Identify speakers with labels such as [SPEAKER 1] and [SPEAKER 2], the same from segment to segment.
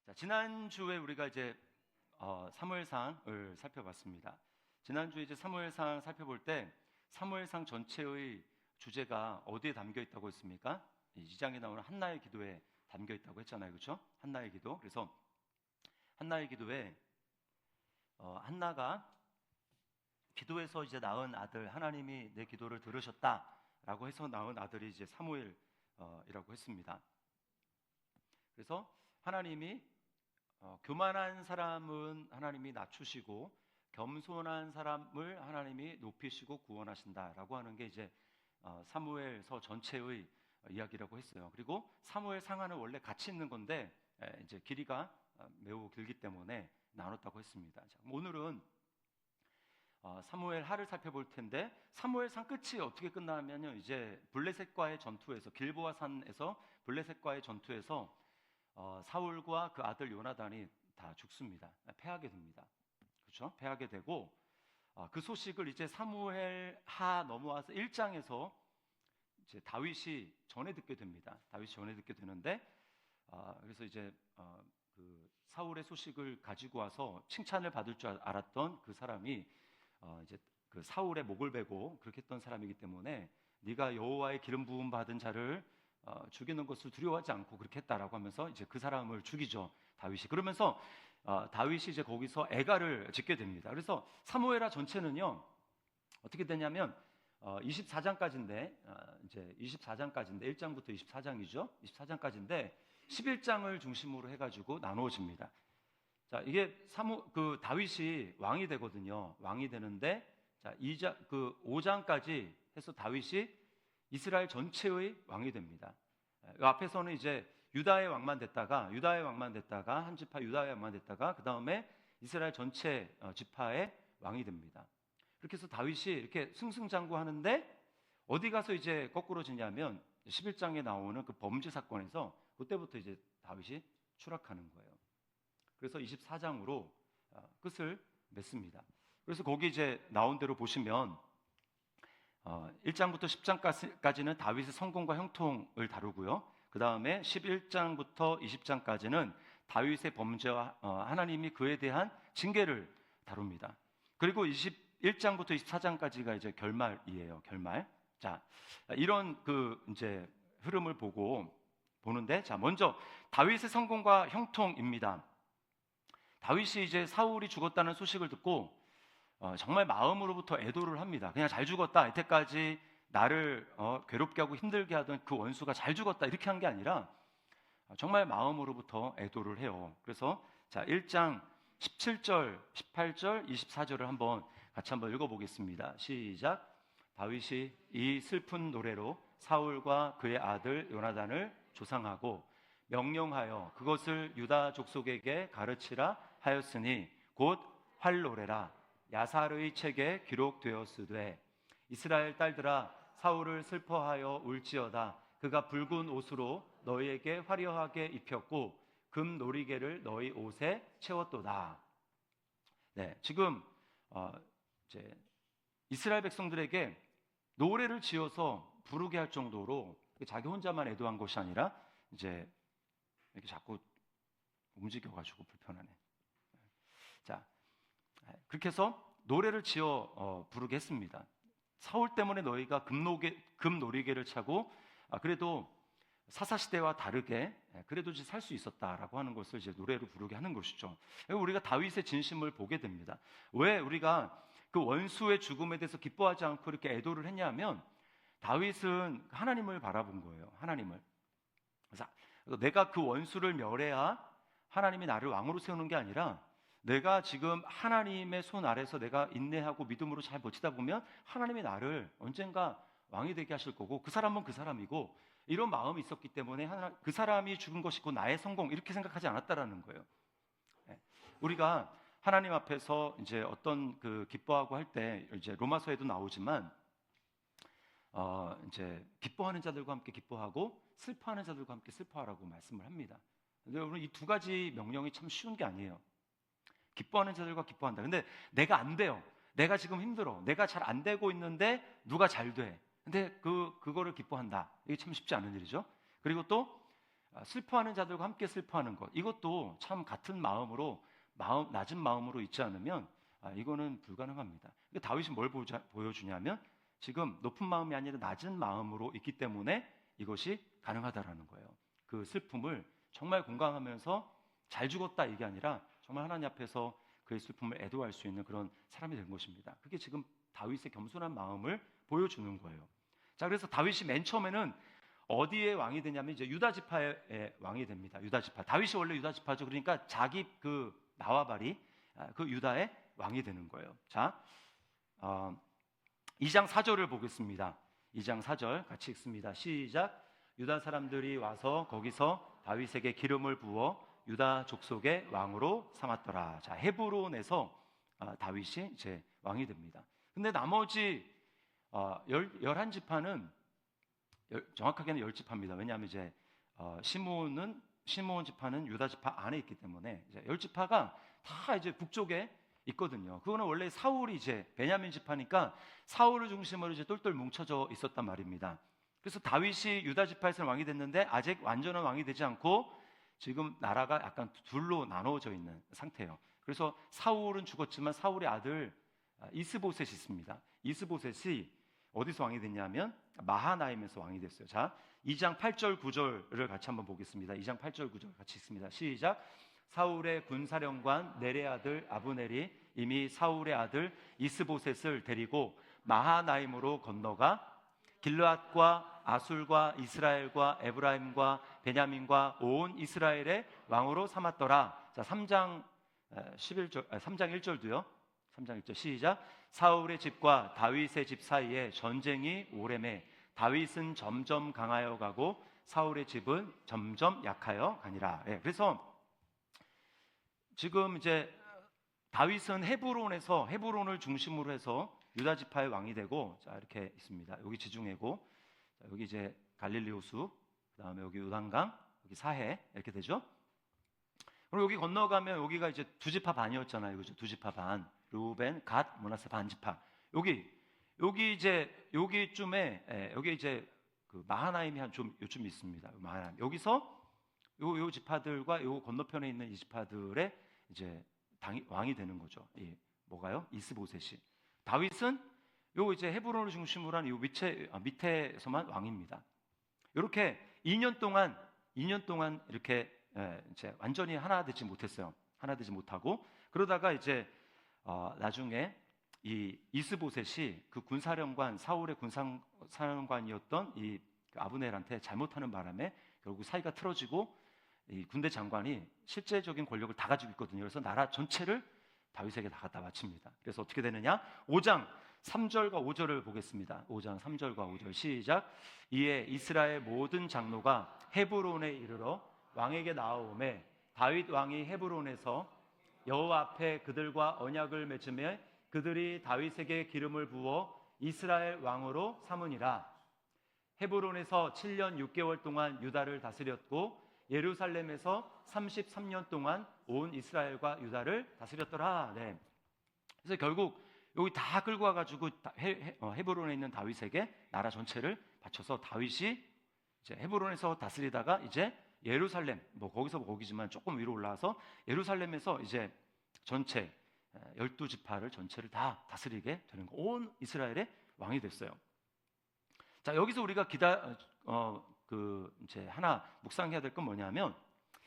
[SPEAKER 1] 자, 지난주에 우리가 이제 사무엘상을 살펴봤습니다. 지난주에 이제 사무엘상 살펴볼 때 사무엘상 전체의 주제가 어디에 담겨 있다고 했습니까? 이 2장에 나오는 한나의 기도에 담겨 있다고 했잖아요. 그렇죠? 한나의 기도. 그래서 한나의 기도에 한나가 기도에서 이제 낳은 아들, 하나님이 내 기도를 들으셨다라고 해서 낳은 아들이 이제 사무엘이라고 했습니다. 그래서 하나님이 교만한 사람은 하나님이 낮추시고 겸손한 사람을 하나님이 높이시고 구원하신다라고 하는 게 이제 사무엘서 전체의 이야기라고 했어요. 그리고 사무엘 상하는 원래 같이 있는 건데 이제 길이가 매우 길기 때문에 나눴다고 했습니다. 자, 오늘은 사무엘 하를 살펴볼 텐데 사무엘 상 끝이 어떻게 끝나면요, 이제 블레셋과의 전투에서 길보아 산에서 블레셋과의 전투에서 사울과 그 아들 요나단이 다 죽습니다. 패하게 됩니다. 그렇죠? 패하게 되고 그 소식을 이제 사무엘 하 넘어와서 1장에서 이제 다윗이 전해 듣게 됩니다. 다윗이 전해 듣게 되는데 그래서 이제 그 사울의 소식을 가지고 와서 칭찬을 받을 줄 알았던 그 사람이 이제 그 사울의 목을 베고 그렇게 했던 사람이기 때문에 네가 여호와의 기름 부음 받은 자를 죽이는 것을 두려워하지 않고 그렇게 했다라고 하면서 이제 그 사람을 죽이죠, 다윗이. 그러면서 다윗이 이제 거기서 애가를 짓게 됩니다. 그래서 사무엘하 전체는요 어떻게 되냐면 24장까지인데 이제 24장까지인데 1장부터 24장이죠. 24장까지인데 11장을 중심으로 해가지고 나누어집니다. 자, 이게 그 다윗이 왕이 되거든요. 왕이 되는데 자, 5장까지 해서 다윗이 이스라엘 전체의 왕이 됩니다. 이 앞에서는 이제 유다의 왕만 됐다가 한 지파 유다의 왕만 됐다가 그 다음에 이스라엘 전체 지파의 왕이 됩니다. 그렇게 해서 다윗이 이렇게 승승장구하는데 어디 가서 이제 거꾸로지냐면 11장에 나오는 그 범죄 사건에서 그때부터 이제 다윗이 추락하는 거예요. 그래서 24장으로 끝을 맺습니다. 그래서 거기 이제 나온 대로 보시면 1장부터 10장까지는 다윗의 성공과 형통을 다루고요. 그 다음에 11장부터 20장까지는 다윗의 범죄와 하나님이 그에 대한 징계를 다룹니다. 그리고 21장부터 24장까지가 이제 결말이에요. 결말. 자, 이런 그 이제 흐름을 보는데, 자, 먼저 다윗의 성공과 형통입니다. 다윗이 이제 사울이 죽었다는 소식을 듣고 정말 마음으로부터 애도를 합니다. 그냥 잘 죽었다, 이때까지 나를 괴롭게 하고 힘들게 하던 그 원수가 잘 죽었다, 이렇게 한 게 아니라 정말 마음으로부터 애도를 해요. 그래서 자, 1장 17절, 18절, 24절을 같이 한번 읽어보겠습니다. 시작. 다윗이 이 슬픈 노래로 사울과 그의 아들 요나단을 조상하고 명령하여 그것을 유다 족속에게 가르치라 하였으니 곧 활노래라. 야살의 책에 기록되었으되 이스라엘 딸들아 사울을 슬퍼하여 울지어다. 그가 붉은 옷으로 너희에게 화려하게 입혔고 금 놀이개를 너희 옷에 채웠도다. 네, 지금 이제 이스라엘 백성들에게 노래를 지어서 부르게 할 정도로 자기 혼자만 애도한 것이 아니라 이제 이렇게 자꾸 움직여가지고 불편하네. 자, 그렇게 해서 노래를 지어 부르게 했습니다. 사울 때문에 너희가 금놀이개를 차고 그래도 사사시대와 다르게 그래도 살 수 있었다라고 하는 것을 이제 노래로 부르게 하는 것이죠. 우리가 다윗의 진심을 보게 됩니다. 왜 우리가 그 원수의 죽음에 대해서 기뻐하지 않고 이렇게 애도를 했냐면 다윗은 하나님을 바라본 거예요. 하나님을. 그래서 내가 그 원수를 멸해야 하나님이 나를 왕으로 세우는 게 아니라 내가 지금 하나님의 손 아래서 내가 인내하고 믿음으로 잘 버티다 보면 하나님이 나를 언젠가 왕이 되게 하실 거고 그 사람은 그 사람이고 이런 마음이 있었기 때문에 그 사람이 죽은 것이고 나의 성공 이렇게 생각하지 않았다라는 거예요. 우리가 하나님 앞에서 이제 어떤 그 기뻐하고 할 때 이제 로마서에도 나오지만 이제 기뻐하는 자들과 함께 기뻐하고 슬퍼하는 자들과 함께 슬퍼하라고 말씀을 합니다. 근데 여러분 이 두 가지 명령이 참 쉬운 게 아니에요. 기뻐하는 자들과 기뻐한다. 근데 내가 안 돼요. 내가 지금 힘들어. 내가 잘 안 되고 있는데 누가 잘 돼. 근데 그거를 기뻐한다. 이게 참 쉽지 않은 일이죠. 그리고 또 슬퍼하는 자들과 함께 슬퍼하는 것, 이것도 참 같은 마음으로, 낮은 마음으로 있지 않으면 이거는 불가능합니다. 그러니까 다윗이 뭘 보여주냐면 지금 높은 마음이 아니라 낮은 마음으로 있기 때문에 이것이 가능하다라는 거예요. 그 슬픔을 정말 공감하면서 잘 죽었다 이게 아니라 정말 하나님 앞에서 그의 슬픔을 애도할 수 있는 그런 사람이 된 것입니다. 그게 지금 다윗의 겸손한 마음을 보여주는 거예요. 자, 그래서 다윗이 맨 처음에는 어디에 왕이 되냐면 이제 유다 지파의 왕이 됩니다. 유다 지파. 다윗이 원래 유다 지파죠. 그러니까 자기 그 나와바리 그 유다의 왕이 되는 거예요. 자, 2장 4절을 보겠습니다. 2장 4절 같이 읽습니다. 시작. 유다 사람들이 와서 거기서 다윗에게 기름을 부어 유다 족속의 왕으로 삼았더라. 자, 헤브론에서 다윗이 이제 왕이 됩니다. 근데 나머지 11지파는 정확하게는 10지파입니다. 왜냐하면 이제 시므온 지파는 유다 지파 안에 있기 때문에 이제 10지파가 다 이제 북쪽에 있거든요. 그거는 원래 사울이 이제 베냐민 지파니까 사울을 중심으로 이제 똘똘 뭉쳐져 있었단 말입니다. 그래서 다윗이 유다 지파에서 왕이 됐는데 아직 완전한 왕이 되지 않고 지금 나라가 약간 둘로 나눠져 있는 상태예요. 그래서 사울은 죽었지만 사울의 아들 이스보셋이 있습니다. 이스보셋이 어디서 왕이 됐냐면 마하나임에서 왕이 됐어요. 자, 2장 8절 9절을 같이 한번 보겠습니다. 2장 8절 9절 같이 읽습니다. 시작. 사울의 군사령관 넬의 아들 아브넬이 이미 사울의 아들 이스보셋을 데리고 마하나임으로 건너가 길르앗과 아술과 이스라엘과 에브라임과 베냐민과 온 이스라엘의 왕으로 삼았더라. 자, 3장 1절도요. 3장 1절 시작. 사울의 집과 다윗의 집 사이에 전쟁이 오래매 다윗은 점점 강하여 가고 사울의 집은 점점 약하여 가니라. 예, 그래서 지금 이제 다윗은 헤브론을 중심으로 해서 유다 지파의 왕이 되고, 자, 이렇게 있습니다. 여기 지중해고, 자, 여기 이제 갈릴리 호수, 그다음에 여기 요단강, 여기 사해 이렇게 되죠. 그리고 여기 건너가면 여기가 이제 두 지파 반이었잖아요. 그죠? 두 지파 반. 루벤, 갓, 므낫세 반 지파. 여기 이제 여기쯤에 여기 이제 그 마하나임이 한 좀 요쯤 있습니다. 마하나임. 여기서 요 지파들과 요 건너편에 있는 이 지파들의 이제 왕이 되는 거죠. 뭐가요? 이스보셋이. 다윗은 요 이제 헤브론을 중심으로 한 요 밑에서만 왕입니다. 이렇게 2년 동안 이렇게 이제 완전히 하나 되지 못했어요. 하나 되지 못하고 그러다가 이제 나중에 이 이스보셋이 그 사울의 군사령관이었던 이 아브넬한테 잘못하는 바람에 결국 사이가 틀어지고 이 군대 장관이 실제적인 권력을 다 가지고 있거든요. 그래서 나라 전체를 다윗에게 다 갖다 바칩니다. 그래서 어떻게 되느냐? 5장 3절과 5절을 보겠습니다. 5장 3절과 5절 시작. 이에 이스라엘 모든 장로가 헤브론에 이르러 왕에게 나아오매 다윗 왕이 헤브론에서 여호와 앞에 그들과 언약을 맺으며 그들이 다윗에게 기름을 부어 이스라엘 왕으로 삼으니라. 헤브론에서 7년 6개월 동안 유다를 다스렸고 예루살렘에서 33년 동안 온 이스라엘과 유다를 다스렸더라. 네. 그래서 결국 여기 다 끌고 와가지고 헤브론에 있는 다윗에게 나라 전체를 바쳐서 다윗이 이제 헤브론에서 다스리다가 이제 예루살렘, 뭐 거기서 거기지만 조금 위로 올라와서 예루살렘에서 이제 전체 12지파를 전체를 다 다스리게 되는 거. 온 이스라엘의 왕이 됐어요. 자, 여기서 우리가 이제 하나 묵상해야 될 건 뭐냐면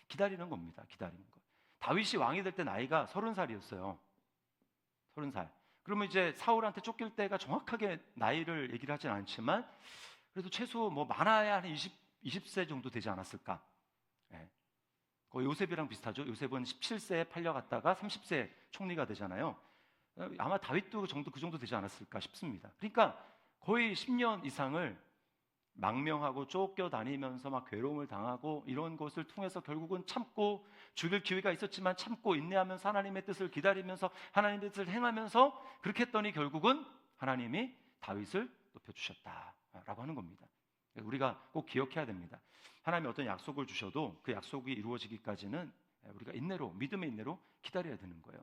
[SPEAKER 1] 기다리는 겁니다. 기다리는 거. 다윗이 왕이 될 때 나이가 30살이었어요. 30살. 그러면 이제 사울한테 쫓길 때가 정확하게 나이를 얘기를 하진 않지만 그래도 최소 뭐 많아야 한 20세 정도 되지 않았을까? 예. 거의 요셉이랑 비슷하죠. 요셉은 17세에 팔려갔다가 30세 총리가 되잖아요. 아마 다윗도 그 정도 되지 않았을까 싶습니다. 그러니까 거의 10년 이상을 망명하고 쫓겨다니면서 막 괴로움을 당하고 이런 것을 통해서 결국은 참고 죽일 기회가 있었지만 참고 인내하면서 하나님의 뜻을 기다리면서 하나님의 뜻을 행하면서 그렇게 했더니 결국은 하나님이 다윗을 높여주셨다라고 하는 겁니다. 우리가 꼭 기억해야 됩니다. 하나님이 어떤 약속을 주셔도 그 약속이 이루어지기까지는 우리가 믿음의 인내로 기다려야 되는 거예요.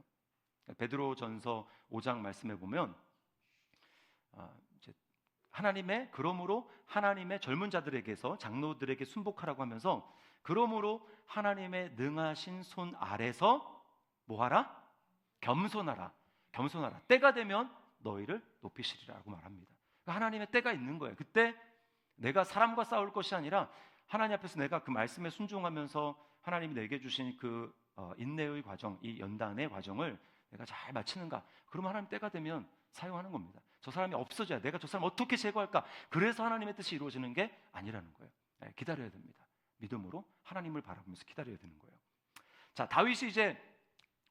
[SPEAKER 1] 베드로전서 5장 말씀해 보면 그러므로 하나님의 젊은 자들에게서 장로들에게 순복하라고 하면서 그러므로 하나님의 능하신 손 아래서 뭐하라? 겸손하라. 겸손하라. 때가 되면 너희를 높이시리라고 말합니다. 그러니까 하나님의 때가 있는 거예요. 그때 내가 사람과 싸울 것이 아니라 하나님 앞에서 내가 그 말씀에 순종하면서 하나님이 내게 주신 그 인내의 과정, 이 연단의 과정을 내가 잘 마치는가? 그러면 하나님 때가 되면 사용하는 겁니다. 저 사람이 없어져야 내가 저 사람 어떻게 제거할까? 그래서 하나님의 뜻이 이루어지는 게 아니라는 거예요. 기다려야 됩니다. 믿음으로 하나님을 바라보면서 기다려야 되는 거예요. 자, 다윗이 이제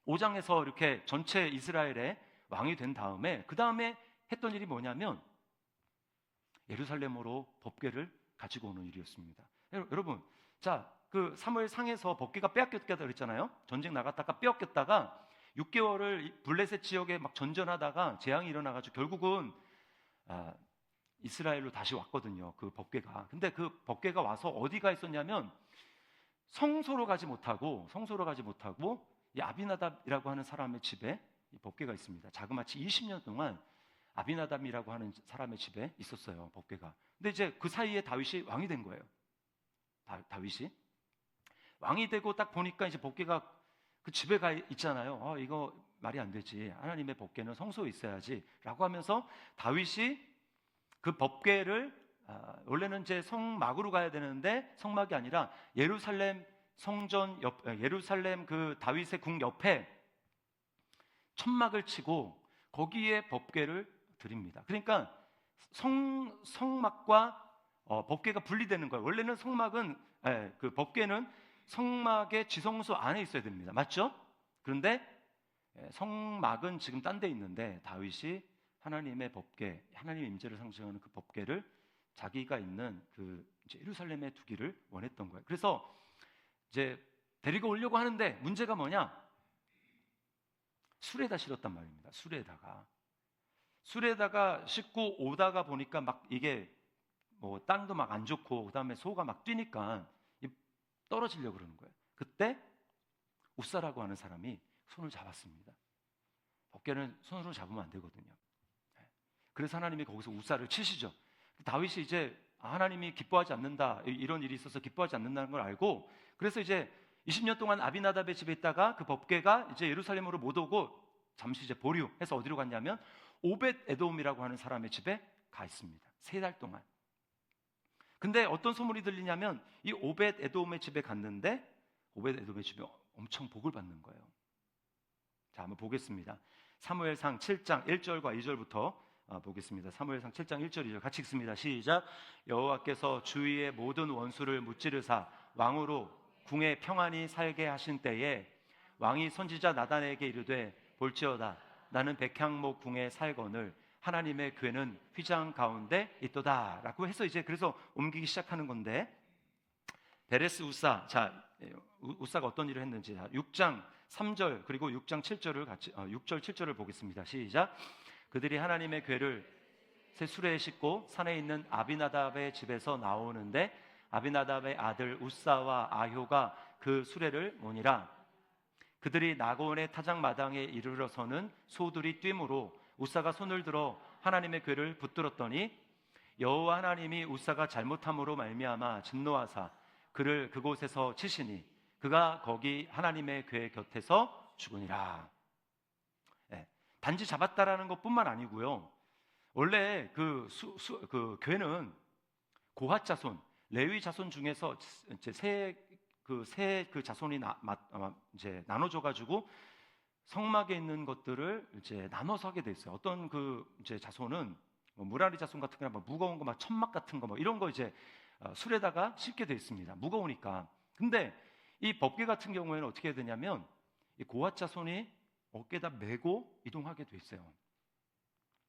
[SPEAKER 1] 5장에서 이렇게 전체 이스라엘의 왕이 된 다음에 그 다음에 했던 일이 뭐냐면 예루살렘으로 법궤를 가지고 오는 일이었습니다. 여러분, 자, 그 사무엘 상에서 법궤가 빼앗겼다 그랬잖아요. 전쟁 나갔다가 빼앗겼다가 6개월을 블레셋 지역에 막 전전하다가 재앙이 일어나가지고 결국은 이스라엘로 다시 왔거든요. 그 법궤가. 근데 그 법궤가 와서 어디가 있었냐면 성소로 가지 못하고 이 아비나답이라고 하는 사람의 집에 이 법궤가 있습니다. 자그마치 20년 동안 아비나답이라고 하는 사람의 집에 있었어요. 법궤가. 근데 이제 그 사이에 다윗이 왕이 된 거예요. 다윗이 왕이 되고 딱 보니까 이제 법궤가 그 집에 가 있잖아요. 이거 말이 안 되지. 하나님의 법궤는 성소에 있어야지 라고 하면서 다윗이 그 법궤를 원래는 이제 성막으로 가야 되는데 성막이 아니라 예루살렘 성전 예루살렘 그 다윗의 궁 옆에 천막을 치고 거기에 법궤를 드립니다. 그러니까 성막과 법궤가 분리되는 거예요. 원래는 성막은 그 법궤는 성막의 지성소 안에 있어야 됩니다. 맞죠? 그런데 성막은 지금 딴 데 있는데 다윗이 하나님의 법궤, 하나님의 임재를 상징하는 그 법궤를 자기가 있는 그 이제 예루살렘에 두기를 원했던 거예요. 그래서 이제 데리고 오려고 하는데 문제가 뭐냐? 술에다 실었단 말입니다. 술에다가 싣고 오다가 보니까 막 이게 뭐 땅도 막 안 좋고 그다음에 소가 막 뛰니까 떨어지려고 그러는 거예요. 그때 우사라고 하는 사람이 손을 잡았습니다. 법궤는 손으로 잡으면 안 되거든요. 그래서 하나님이 거기서 우사를 치시죠. 다윗이 이제 하나님이 기뻐하지 않는다, 이런 일이 있어서 기뻐하지 않는다는 걸 알고, 그래서 이제 20년 동안 아비나답의 집에 있다가 그 법궤가 이제 예루살렘으로 못 오고 잠시 이제 보류해서 어디로 갔냐면 오벳 에돔이라고 하는 사람의 집에 가 있습니다. 3달 동안. 근데 어떤 소문이 들리냐면 이 오벳 에돔의 집에 갔는데 오벳 에돔의 집에 엄청 복을 받는 거예요. 자, 한번 보겠습니다. 사무엘상 7장 1절과 2절부터 보겠습니다. 사무엘상 7장 1절 2절 같이 읽습니다. 시작. 여호와께서 주위의 모든 원수를 무찌르사 왕으로 궁에 평안히 살게 하신 때에 왕이 선지자 나단에게 이르되 볼지어다 나는 백향목 궁에 살거늘 하나님의 궤는 휘장 가운데 있도다 라고 해서 이제 그래서 옮기기 시작하는 건데, 베레스 우사, 자, 우사가 어떤 일을 했는지 6장 3절 그리고 6장 7절을 같이 6절 7절을 보겠습니다. 시작. 그들이 하나님의 궤를 새 수레에 싣고 산에 있는 아비나답의 집에서 나오는데 아비나답의 아들 우사와 아효가 그 수레를 모니라. 그들이 나곤의 타작마당에 이르러서는 소들이 뛰므로 우사가 손을 들어 하나님의 궤를 붙들었더니 여호와 하나님이 우사가 잘못함으로 말미암아 진노하사 그를 그곳에서 치시니 그가 거기 하나님의 궤 곁에서 죽으니라. 단지 잡았다라는 것뿐만 아니고요. 원래 그 궤는 고핫 자손, 레위 자손 중에서 이제 세 자손이 이제 나눠져 가지고 성막에 있는 것들을 이제 나눠서 하게 돼 있어요. 어떤 그 이제 자손은 뭐 무라리 자손 같은 거나 뭐 무거운 거 막 천막 같은 거 뭐 이런 거 이제 술에다가 싣게 돼 있습니다. 무거우니까. 근데 이 법궤 같은 경우에는 어떻게 해야 되냐면 이 고핫 자손이 어깨에다 메고 이동하게 돼 있어요.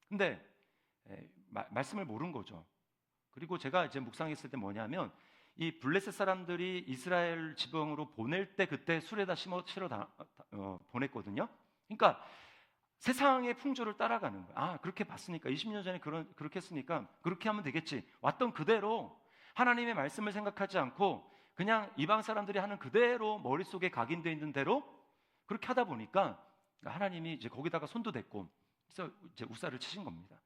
[SPEAKER 1] 근데 말씀을 모른 거죠. 그리고 제가 이제 묵상했을 때 뭐냐면 이 블레셋 사람들이 이스라엘 지방으로 보낼 때 그때 술에다 실어 보냈거든요. 그러니까 세상의 풍조를 따라가는 거예요. 그렇게 봤으니까 20년 전에 그렇게 했으니까 그렇게 하면 되겠지. 왔던 그대로 하나님의 말씀을 생각하지 않고 그냥 이방 사람들이 하는 그대로 머릿속에 각인되어 있는 대로 그렇게 하다 보니까 하나님이 이제 거기다가 손도 댔고 그래서 이제 우사를 치신 겁니다.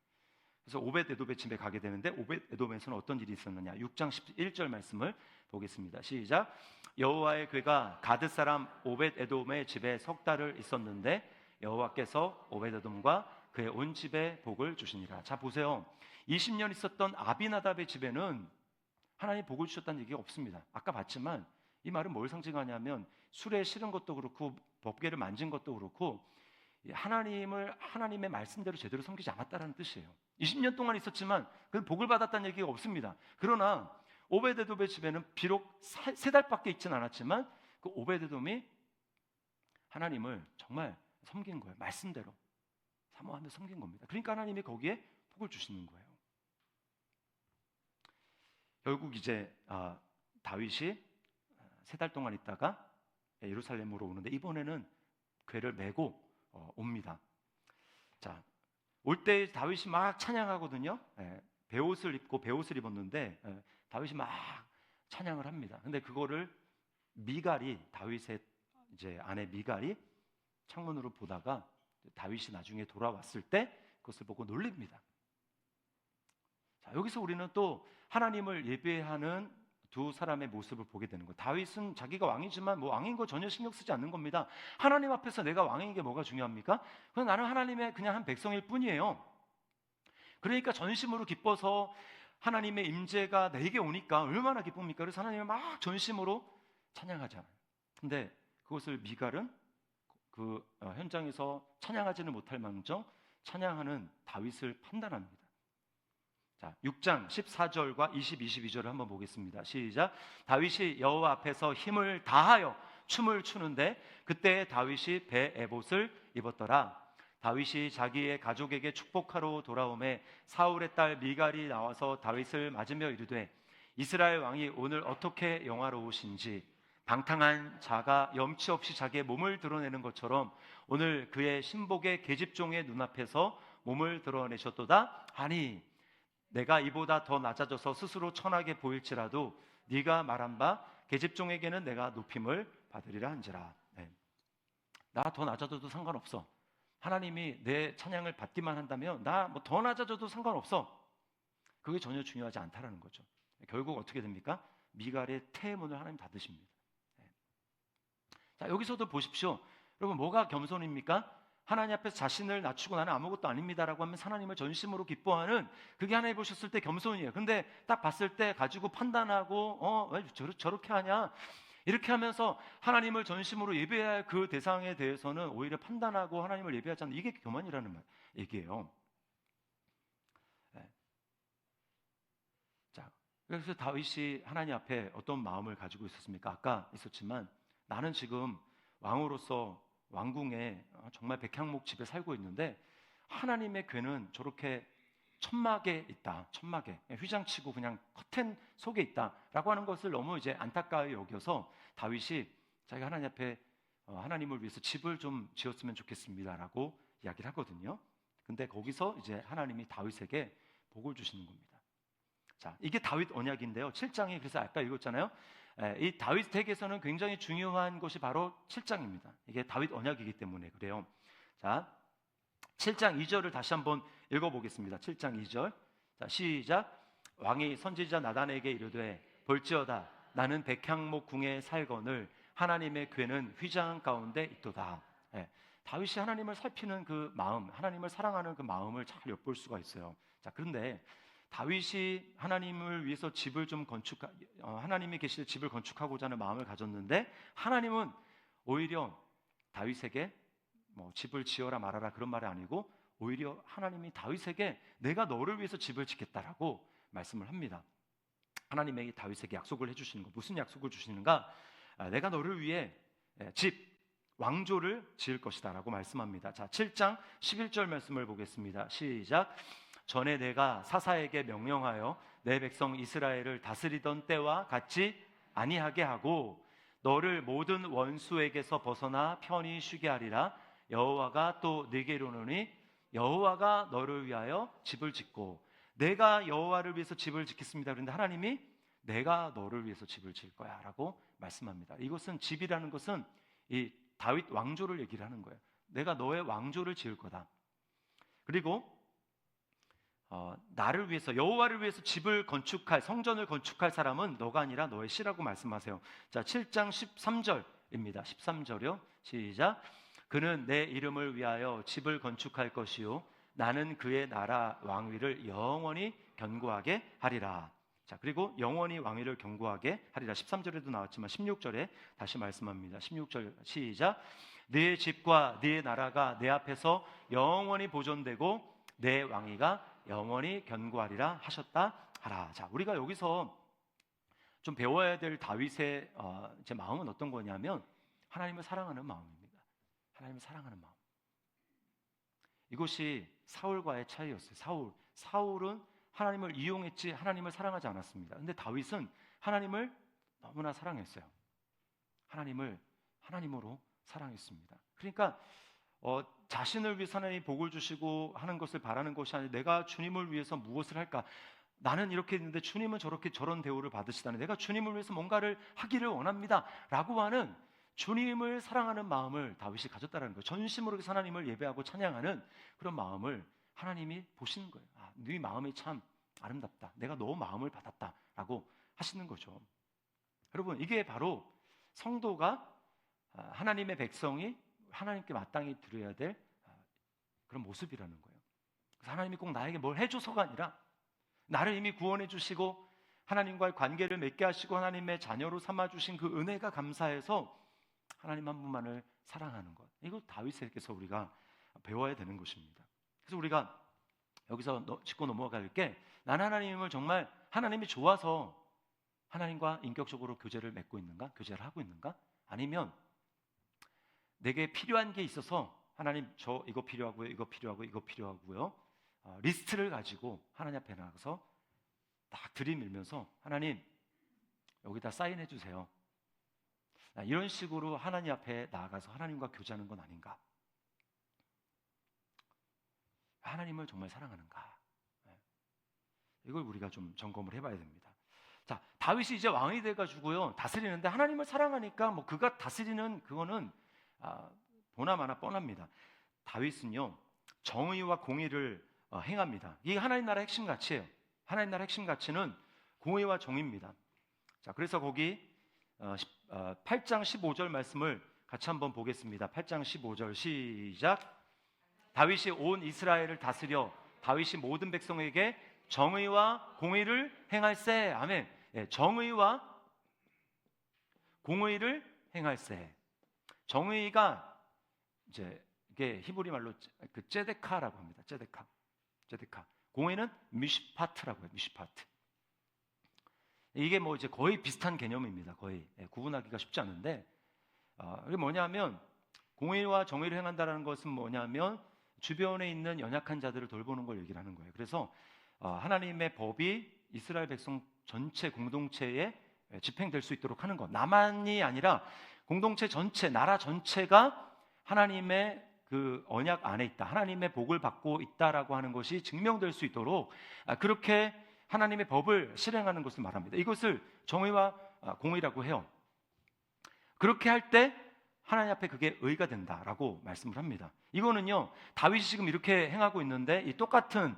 [SPEAKER 1] 그래서 오벳 에돔의 집에 가게 되는데 오벳 에돔에서는 어떤 일이 있었느냐? 6장 11절 말씀을 보겠습니다. 시작. 여호와의 괴가 가드 사람 오벳 에돔의 집에 석 달을 있었는데 여호와께서 오벳 에돔과 그의 온 집에 복을 주시니라. 자, 보세요. 20년 있었던 아비나답의 집에는 하나님 복을 주셨다는 얘기가 없습니다. 아까 봤지만 이 말은 뭘 상징하냐면 술에 실은 것도 그렇고 법궤를 만진 것도 그렇고 하나님의 말씀대로 제대로 섬기지 않았다는 뜻이에요. 20년 동안 있었지만 그 복을 받았다는 얘기가 없습니다. 그러나 오베데돔의 집에는 비록 3달밖에 있진 않았지만 그 오베데돔이 하나님을 정말 섬긴 거예요. 말씀대로 사모하며 섬긴 겁니다. 그러니까 하나님이 거기에 복을 주시는 거예요. 결국 이제 다윗이 3달 동안 있다가 예루살렘으로 오는데 이번에는 궤를 메고 옵니다. 자, 올 때 다윗이 막 찬양하거든요. 베옷을 입고 베옷을 입었는데 다윗이 막 찬양을 합니다. 근데 그거를 미갈이 다윗의 이제 아내 미갈이 창문으로 보다가 다윗이 나중에 돌아왔을 때 그것을 보고 놀랍니다. 자, 여기서 우리는 또 하나님을 예배하는 두 사람의 모습을 보게 되는 거예요. 다윗은 자기가 왕이지만 뭐 왕인 거 전혀 신경 쓰지 않는 겁니다. 하나님 앞에서 내가 왕인 게 뭐가 중요합니까? 그냥 나는 하나님의 그냥 한 백성일 뿐이에요. 그러니까 전심으로 기뻐서 하나님의 임재가 내게 오니까 얼마나 기쁩니까? 그래서 하나님을 막 전심으로 찬양하잖아요. 근데 그것을 미갈은 그 현장에서 찬양하지는 못할 망정 찬양하는 다윗을 판단합니다. 자, 6장 14절과 22절을 한번 보겠습니다. 시작. 다윗이 여호와 앞에서 힘을 다하여 춤을 추는데 그때 다윗이 배 에봇을 입었더라. 다윗이 자기의 가족에게 축복하러 돌아오매 사울의 딸 미갈이 나와서 다윗을 맞으며 이르되 이스라엘 왕이 오늘 어떻게 영화로우신지 방탕한 자가 염치 없이 자기의 몸을 드러내는 것처럼 오늘 그의 신복의 계집종의 눈앞에서 몸을 드러내셨도다 하니 내가 이보다 더 낮아져서 스스로 천하게 보일지라도 네가 말한 바 계집종에게는 내가 높임을 받으리라 한지라. 나 더 낮아져도 상관없어. 하나님이 내 찬양을 받기만 한다면 나 뭐 더 낮아져도 상관없어. 그게 전혀 중요하지 않다라는 거죠. 결국 어떻게 됩니까? 미갈의 태문을 하나님 닫으십니다. 자, 여기서도 보십시오. 여러분 뭐가 겸손입니까? 하나님 앞에서 자신을 낮추고 나는 아무것도 아닙니다라고 하면 하나님을 전심으로 기뻐하는 그게 하나님 보셨을 때 겸손이에요. 근데 딱 봤을 때 가지고 판단하고 왜 저렇게 하냐 이렇게 하면서 하나님을 전심으로 예배해야 할 그 대상에 대해서는 오히려 판단하고 하나님을 예배하지 않는 이게 교만이라는 얘기예요. 자, 그래서 다윗이 하나님 앞에 어떤 마음을 가지고 있었습니까? 아까 있었지만 나는 지금 왕으로서 왕궁에 정말 백향목 집에 살고 있는데 하나님의 괴는 저렇게 천막에 있다. 천막에 휘장치고 그냥 커튼 속에 있다라고 하는 것을 너무 이제 안타까이 여겨서 다윗이 자기가 하나님 앞에 하나님을 위해서 집을 좀 지었으면 좋겠습니다라고 이야기를 하거든요. 근데 거기서 이제 하나님이 다윗에게 복을 주시는 겁니다. 자, 이게 다윗 언약인데요. 7장이 그래서 아까 읽었잖아요. 이 다윗 댁에서는 굉장히 중요한 것이 바로 7장입니다. 이게 다윗 언약이기 때문에 그래요. 자, 7장 2절을 다시 한번 읽어보겠습니다. 7장 2절. 자, 시작. 왕이 선지자 나단에게 이르되 볼지어다 나는 백향목 궁에 살거늘 하나님의 궤는 휘장 가운데 있도다. 다윗이 하나님을 살피는 그 마음, 하나님을 사랑하는 그 마음을 잘 엿볼 수가 있어요. 자, 그런데 다윗이 하나님을 위해서 집을 좀 하나님이 계실 집을 건축하고자 하는 마음을 가졌는데 하나님은 오히려 다윗에게 뭐 집을 지어라 말아라 그런 말이 아니고 오히려 하나님이 다윗에게 내가 너를 위해서 집을 짓겠다라고 말씀을 합니다. 하나님에게 다윗에게 약속을 해주시는 거 무슨 약속을 주시는가? 내가 너를 위해 집 왕조를 지을 것이다 라고 말씀합니다. 자, 7장 11절 말씀을 보겠습니다. 시작. 전에 내가 사사에게 명령하여 내 백성 이스라엘을 다스리던 때와 같이 아니하게 하고 너를 모든 원수에게서 벗어나 편히 쉬게 하리라. 여호와가 또 네게 이르노니 여호와가 너를 위하여 집을 짓고 내가 여호와를 위해서 집을 짓겠습니다. 그런데 하나님이 내가 너를 위해서 집을 지을 거야 라고 말씀합니다. 이것은 집이라는 것은 이 다윗 왕조를 얘기를 하는 거예요. 내가 너의 왕조를 지을 거다. 그리고 나를 위해서 여호와를 위해서 집을 건축할 성전을 건축할 사람은 너가 아니라 너의 씨라고 말씀하세요. 자, 7장 13절입니다. 13절이요. 시작. 그는 내 이름을 위하여 집을 건축할 것이요 나는 그의 나라 왕위를 영원히 견고하게 하리라. 자, 그리고 영원히 왕위를 견고하게 하리라. 13절에도 나왔지만 16절에 다시 말씀합니다. 16절 시작. 네 집과 네 나라가 내 앞에서 영원히 보존되고 내 왕위가 영원히 견고하리라 하셨다 하라. 자, 우리가 여기서 좀 배워야 될 다윗의 제 마음은 어떤 거냐면 하나님을 사랑하는 마음입니다. 하나님을 사랑하는 마음. 이것이 사울과의 차이였어요. 사울은 하나님을 이용했지 하나님을 사랑하지 않았습니다. 근데 다윗은 하나님을 너무나 사랑했어요. 하나님을 하나님으로 사랑했습니다. 그러니까 자신을 위해서 하나님이 복을 주시고 하는 것을 바라는 것이 아니라 내가 주님을 위해서 무엇을 할까? 나는 이렇게 했는데 주님은 저런 대우를 받으시다니 내가 주님을 위해서 뭔가를 하기를 원합니다 라고 하는 주님을 사랑하는 마음을 다윗이 가졌다는 거예요. 전심으로 하나님을 예배하고 찬양하는 그런 마음을 하나님이 보시는 거예요. 네 마음이 참 아름답다. 내가 너 마음을 받았다 라고 하시는 거죠. 여러분, 이게 바로 성도가 하나님의 백성이 하나님께 마땅히 드려야 될 그런 모습이라는 거예요. 그래서 하나님이 꼭 나에게 뭘 해줘서가 아니라 나를 이미 구원해 주시고 하나님과의 관계를 맺게 하시고 하나님의 자녀로 삼아주신 그 은혜가 감사해서 하나님 한 분만을 사랑하는 것. 이거 다윗에게서 우리가 배워야 되는 것입니다. 그래서 우리가 여기서 짚고 넘어갈 게 난 하나님을 정말 하나님이 좋아서 하나님과 인격적으로 교제를 맺고 있는가? 교제를 하고 있는가? 아니면 내게 필요한 게 있어서 하나님 저 이거 필요하고요, 이거 필요하고 이거 필요하고요 리스트를 가지고 하나님 앞에 나가서 딱 들이밀면서 하나님 여기다 사인해 주세요. 이런 식으로 하나님 앞에 나아가서 하나님과 교제하는 건 아닌가? 하나님을 정말 사랑하는가? 이걸 우리가 좀 점검을 해봐야 됩니다. 자, 다윗이 이제 왕이 돼가지고요 다스리는데 하나님을 사랑하니까 뭐 그가 다스리는 그거는 보나마나 뻔합니다. 다윗은요 정의와 공의를 행합니다. 이게 하나님 나라의 핵심 가치예요. 하나님 나라의 핵심 가치는 공의와 정의입니다. 자, 그래서 거기 8장 15절 말씀을 같이 한번 보겠습니다. 8장 15절 시작. 다윗이 온 이스라엘을 다스려 다윗이 모든 백성에게 정의와 공의를 행할세. 아멘. 정의와 공의를 행할세. 정의가 이제 이게 히브리 말로 그 ጼ데카라고 합니다. ጼ데카. 공의는 미슈파트라고 해요. 미슈파트. 이게 뭐 이제 거의 비슷한 개념입니다. 거의 구분하기가 쉽지 않은데 이게 뭐냐면 공의와 정의를 행한다는 것은 뭐냐면 주변에 있는 연약한 자들을 돌보는 걸 얘기를 하는 거예요. 그래서 하나님의 법이 이스라엘 백성 전체 공동체에 집행될 수 있도록 하는 것. 나만이 아니라 공동체 전체, 나라 전체가 하나님의 그 언약 안에 있다. 하나님의 복을 받고 있다라고 하는 것이 증명될 수 있도록 그렇게 하나님의 법을 실행하는 것을 말합니다. 이것을 정의와 공의라고 해요. 그렇게 할 때 하나님 앞에 그게 의가 된다라고 말씀을 합니다. 이거는요 다윗이 지금 이렇게 행하고 있는데 이 똑같은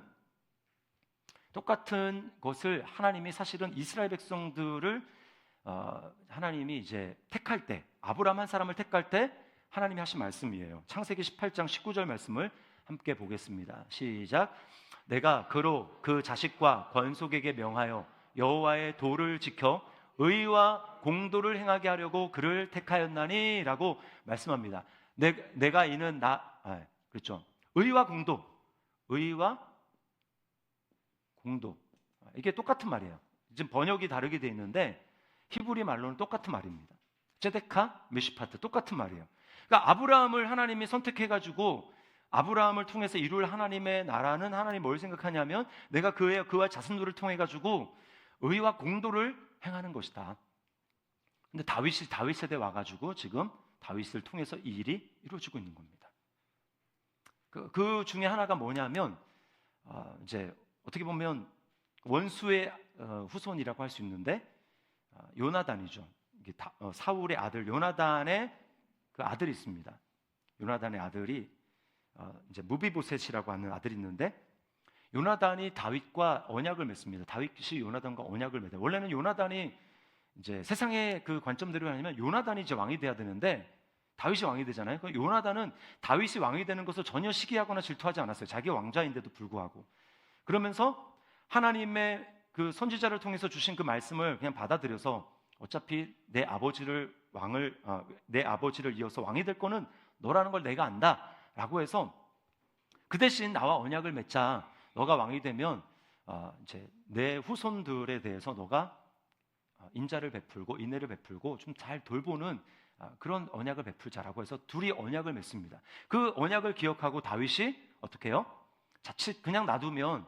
[SPEAKER 1] 것을 하나님이 사실은 이스라엘 백성들을 하나님이 이제 택할 때 아브라함 한 사람을 택할 때 하나님이 하신 말씀이에요. 창세기 18장 19절 말씀을 함께 보겠습니다. 시작. 내가 그로 그 자식과 권속에게 명하여 여호와의 도를 지켜 의와 공도를 행하게 하려고 그를 택하였나니 라고 말씀합니다. 내가 이는 그렇죠. 의와 공도 이게 똑같은 말이에요. 지금 번역이 다르게 되어 있는데 히브리 말로는 똑같은 말입니다. ጼ데카, 메시파트 똑같은 말이에요. 그러니까 아브라함을 하나님이 선택해가지고 아브라함을 통해서 이룰 하나님의 나라는 하나님이 뭘 생각하냐면 내가 그와 자손들을 통해가지고 의와 공도를 행하는 것이다. 근데 다윗 세대 와가지고 지금 다윗을 통해서 이 일이 이루어지고 있는 겁니다. 그 중에 하나가 뭐냐면 이제 어떻게 보면 원수의 후손이라고 할 수 있는데 요나단이죠. 이게 사울의 아들 요나단의 그 아들이 있습니다. 요나단의 아들이 이제 무비보셋이라고 하는 아들이 있는데 요나단이 다윗과 언약을 맺습니다. 다윗이 요나단과 언약을 맺어요. 원래는 요나단이 이제 세상의 그 관점대로 아니면 요나단이 이제 왕이 돼야 되는데 다윗이 왕이 되잖아요. 요나단은 다윗이 왕이 되는 것을 전혀 시기하거나 질투하지 않았어요. 자기 왕자인데도 불구하고. 그러면서 하나님의 그 선지자를 통해서 주신 그 말씀을 그냥 받아들여서 어차피 내 아버지를 이어서 왕이 될 거는 너라는 걸 내가 안다라고 해서 그 대신 나와 언약을 맺자. 너가 왕이 되면 이제 내 후손들에 대해서 너가 인자를 베풀고 인애를 베풀고 좀 잘 돌보는 그런 언약을 베풀자라고 해서 둘이 언약을 맺습니다. 그 언약을 기억하고 다윗이 어떻게 해요? 자칫 그냥 놔두면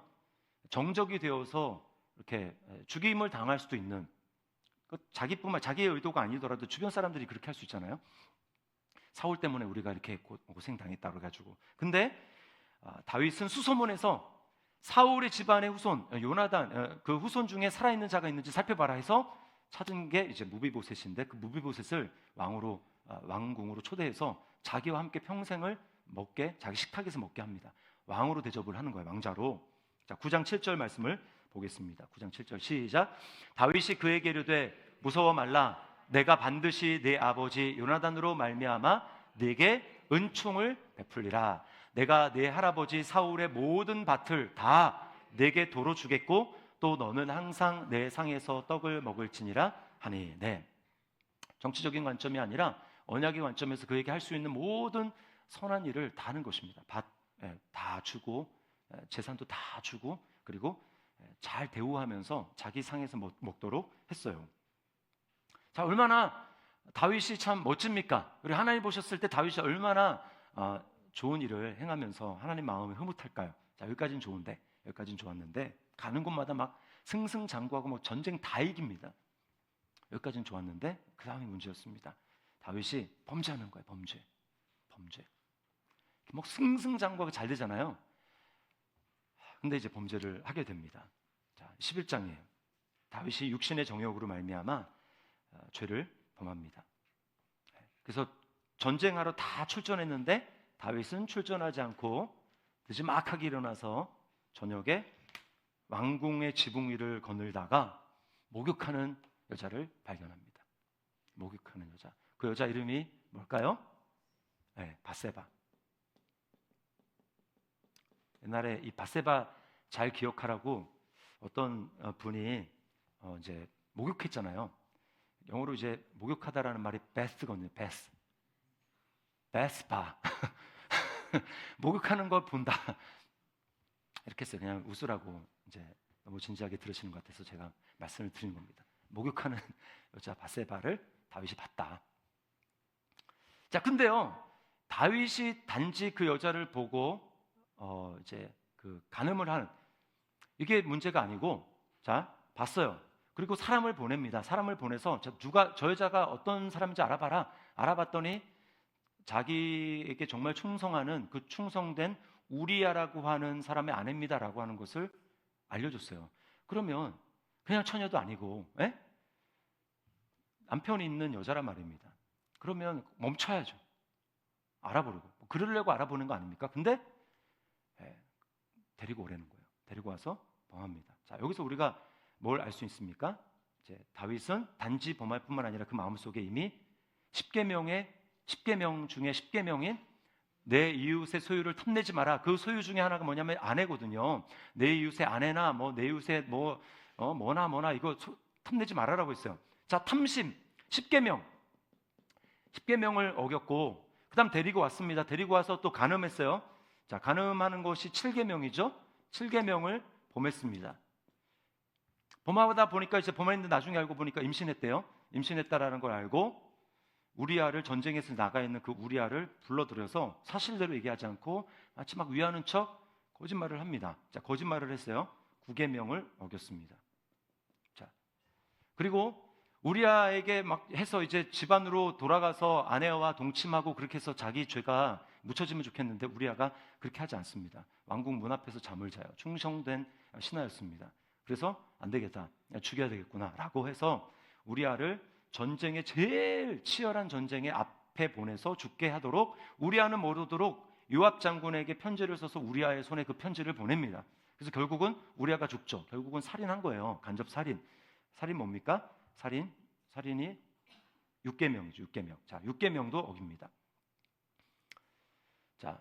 [SPEAKER 1] 정적이 되어서 이렇게 죽임을 당할 수도 있는, 자기의 의도가 아니더라도 주변 사람들이 그렇게 할 수 있잖아요. 사울 때문에 우리가 이렇게 고생당했다 그래가지고. 근데 다윗은 수소문에서 사울의 집안의 후손 요나단 그 후손 중에 살아있는 자가 있는지 살펴봐라 해서 찾은 게 이제 무비보셋인데, 그 무비보셋을 왕궁으로 초대해서 자기와 함께 평생을 자기 식탁에서 먹게 합니다. 왕으로 대접을 하는 거예요. 왕자로. 자, 9장 7절 말씀을 보겠습니다. 9장 7절 시작. 다윗이 그에게 이르되 무서워 말라. 내가 반드시 내 아버지 요나단으로 말미암아 네게 은총을 베풀리라. 내가 내 할아버지 사울의 모든 밭을 다 네게 도로 주겠고 또 너는 항상 내 상에서 떡을 먹을지니라 하니. 네. 정치적인 관점이 아니라 언약의 관점에서 그에게 할 수 있는 모든 선한 일을 다 하는 것입니다. 밭 다 주고 재산도 다 주고 그리고 잘 대우하면서 자기 상에서 먹도록 했어요. 자, 얼마나 다윗이 참 멋집니까? 그리고 하나님 보셨을 때 다윗이 얼마나 좋은 일을 행하면서 하나님 마음이 흐뭇할까요? 자, 여기까지는 좋은데, 여기까지는 좋았는데 가는 곳마다 막 승승장구하고 뭐 전쟁 다 이깁니다. 여기까지는 좋았는데 그 다음이 문제였습니다. 다윗이 범죄하는 거예요. 범죄. 뭐 승승장구하고 잘 되잖아요. 근데 이제 범죄를 하게 됩니다. 자, 11장이에요. 다윗이 육신의 정욕으로 말미암아 죄를 범합니다. 그래서 전쟁하러 다 출전했는데 다윗은 출전하지 않고 늦지막하게 일어나서 저녁에 왕궁의 지붕 위를 거닐다가 목욕하는 여자를 발견합니다. 목욕하는 여자. 그 여자 이름이 뭘까요? 네, 밧세바. 옛날에 이 밧세바 잘 기억하라고 어떤 분이 이제 목욕했잖아요. 영어로 이제 목욕하다라는 말이 bath거든요. bath바. 목욕하는 걸 본다. 이렇게 했어요. 그냥 웃으라고 이제 너무 진지하게 들으시는 것 같아서 제가 말씀을 드리는 겁니다. 목욕하는 여자 밧세바를 다윗이 봤다. 자, 근데요, 다윗이 단지 그 여자를 보고 이제 그 간음을 하는 이게 문제가 아니고, 자, 봤어요. 그리고 사람을 보냅니다. 사람을 보내서 저 여자가 어떤 사람인지 알아봐라. 알아봤더니 자기에게 정말 충성하는 그 충성된 우리야라고 하는 사람의 아내입니다라고 하는 것을 알려줬어요. 그러면 그냥 처녀도 아니고 남편이 있는 여자란 말입니다. 그러면 멈춰야죠. 알아보려고. 그러려고 알아보는 거 아닙니까? 근데 데리고 오라는 거예요. 데리고 와서 범합니다. 자, 여기서 우리가 뭘 알 수 있습니까? 이제 다윗은 단지 범할 뿐만 아니라 그 마음속에 이미 10계명 중에 10계명인 내 이웃의 소유를 탐내지 마라. 그 소유 중에 하나가 뭐냐면 아내거든요. 내 이웃의 아내나 내 이웃의 뭐나 이거 탐내지 말아라고 했어요. 자, 탐심 10계명을 어겼고 그다음 데리고 왔습니다. 데리고 와서 또 간음했어요. 자, 간음하는 것이 7계명이죠. 7계명을 범했습니다. 범하다 보니까 이제 범했는데 나중에 알고 보니까 임신했대요. 임신했다라는 걸 알고 우리아를 전쟁에서 나가 있는 그 우리아를 불러들여서 사실대로 얘기하지 않고 마치 막 위하는 척 거짓말을 합니다. 자, 거짓말을 했어요. 9계명을 어겼습니다. 자, 그리고 우리아에게 막 해서 이제 집안으로 돌아가서 아내와 동침하고 그렇게 해서 자기 죄가 묻혀지면 좋겠는데 우리아가 그렇게 하지 않습니다. 왕궁 문 앞에서 잠을 자요. 충성된 신하였습니다. 그래서 안 되겠다, 죽여야 되겠구나 라고 해서 우리아를 전쟁의 제일 치열한 전쟁의 앞에 보내서 죽게 하도록, 우리아는 모르도록 요압 장군에게 편지를 써서 우리아의 손에 그 편지를 보냅니다. 그래서 결국은 우리아가 죽죠. 결국은 살인한 거예요. 간접 살인. 살인 뭡니까? 살인이 6계명이죠. 6계명. 자, 6계명도 어깁니다. 자,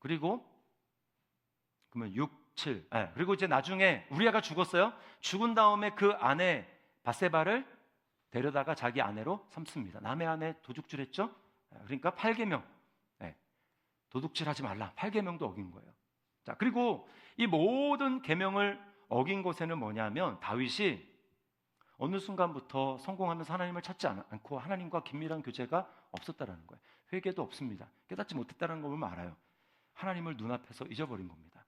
[SPEAKER 1] 그리고 그러면 6, 7. 그리고 이제 나중에 우리아가 죽었어요. 죽은 다음에 그 아내 바세바를 데려다가 자기 아내로 삼습니다. 남의 아내 도둑질했죠? 그러니까 8계명. 도둑질하지 말라. 8계명도 어긴 거예요. 자, 그리고 이 모든 계명을 어긴 것에는 뭐냐면 다윗이 어느 순간부터 성공하면서 하나님을 찾지 않고 하나님과 긴밀한 교제가 없었다라는 거예요. 회개도 없습니다. 깨닫지 못했다는 걸 보면 알아요. 하나님을 눈앞에서 잊어버린 겁니다.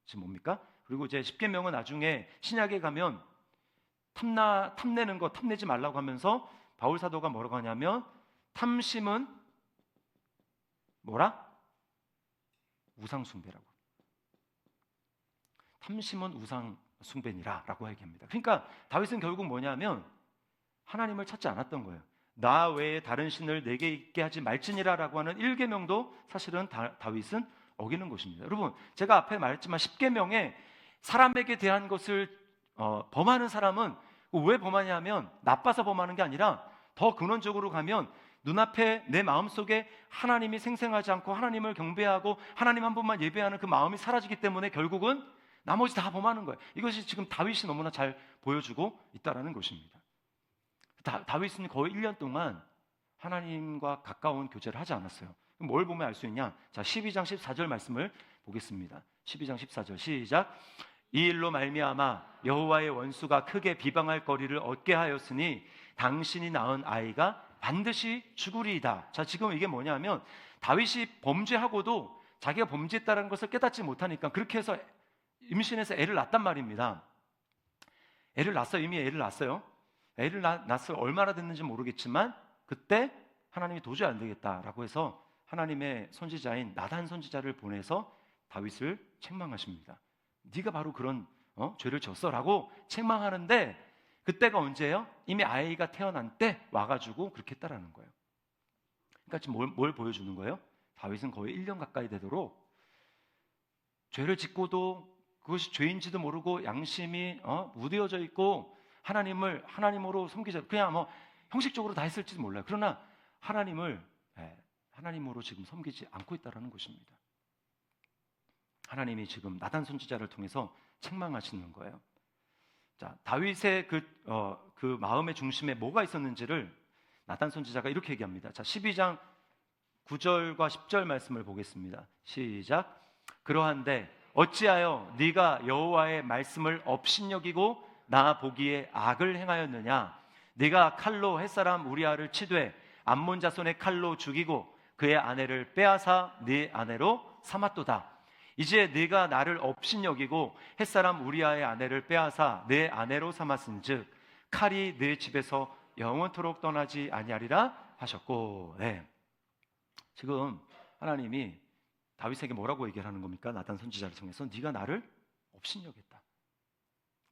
[SPEAKER 1] 지금 뭡니까? 그리고 이제 10계명은 나중에 신약에 가면 탐내는 거 탐내지 말라고 하면서 바울 사도가 뭐라고 하냐면 탐심은 뭐라? 우상숭배라고. 탐심은 우상숭배니라라고 얘기합니다. 그러니까 다윗은 결국 뭐냐면 하나님을 찾지 않았던 거예요. 나 외에 다른 신을 내게 있게 하지 말지니라라고 하는 1계명도 사실은 다윗은 어기는 것입니다. 여러분, 제가 앞에 말했지만 10계명에 사람에게 대한 것을 범하는 사람은 왜 범하냐면 나빠서 범하는 게 아니라 더 근원적으로 가면 눈앞에 내 마음속에 하나님이 생생하지 않고 하나님을 경배하고 하나님 한 분만 예배하는 그 마음이 사라지기 때문에 결국은 나머지 다 범하는 거예요. 이것이 지금 다윗이 너무나 잘 보여주고 있다는 것입니다. 다윗은 거의 1년 동안 하나님과 가까운 교제를 하지 않았어요. 뭘 보면 알 수 있냐? 자, 12장 14절 말씀을 보겠습니다. 12장 14절 시작. 이 일로 말미암아 여호와의 원수가 크게 비방할 거리를 얻게 하였으니 당신이 낳은 아이가 반드시 죽으리이다. 자, 지금 이게 뭐냐면 다윗이 범죄하고도 자기가 범죄했다는 것을 깨닫지 못하니까 그렇게 해서 임신해서 애를 낳았단 말입니다. 애를 낳았어요. 이미 애를 낳았어요. 애를 낳았어요. 얼마나 됐는지 모르겠지만 그때 하나님이 도저히 안 되겠다라고 해서 하나님의 선지자인 나단 선지자를 보내서 다윗을 책망하십니다. 네가 바로 그런 죄를 졌어라고 책망하는데 그때가 언제예요? 이미 아이가 태어난 때 와가지고 그렇게 했다라는 거예요. 그러니까 지금 뭘 보여주는 거예요? 다윗은 거의 1년 가까이 되도록 죄를 짓고도 그것이 죄인지도 모르고 양심이 무뎌져 있고 하나님으로 섬기자 그냥 뭐 형식적으로 다 했을지도 몰라요. 그러나 하나님으로 지금 섬기지 않고 있다는 것입니다. 하나님이 지금 나단 선지자를 통해서 책망하시는 거예요. 자, 다윗의 그 마음의 중심에 뭐가 있었는지를 나단 선지자가 이렇게 얘기합니다. 자, 12장 9절과 10절 말씀을 보겠습니다. 시작. 그러한데 어찌하여 네가 여호와의 말씀을 업신여기고 나 보기에 악을 행하였느냐? 네가 칼로 햇사람 우리아를 치되 암몬 자손의 칼로 죽이고 그의 아내를 빼앗아 네 아내로 삼았도다. 이제 네가 나를 업신여기고 햇사람 우리아의 아내를 빼앗아 내 아내로 삼았은즉 칼이 네 집에서 영원토록 떠나지 아니하리라 하셨고. 지금 하나님이 다윗에게 뭐라고 얘기를 하는 겁니까? 나단 선지자를 통해서 네가 나를 업신여겼다.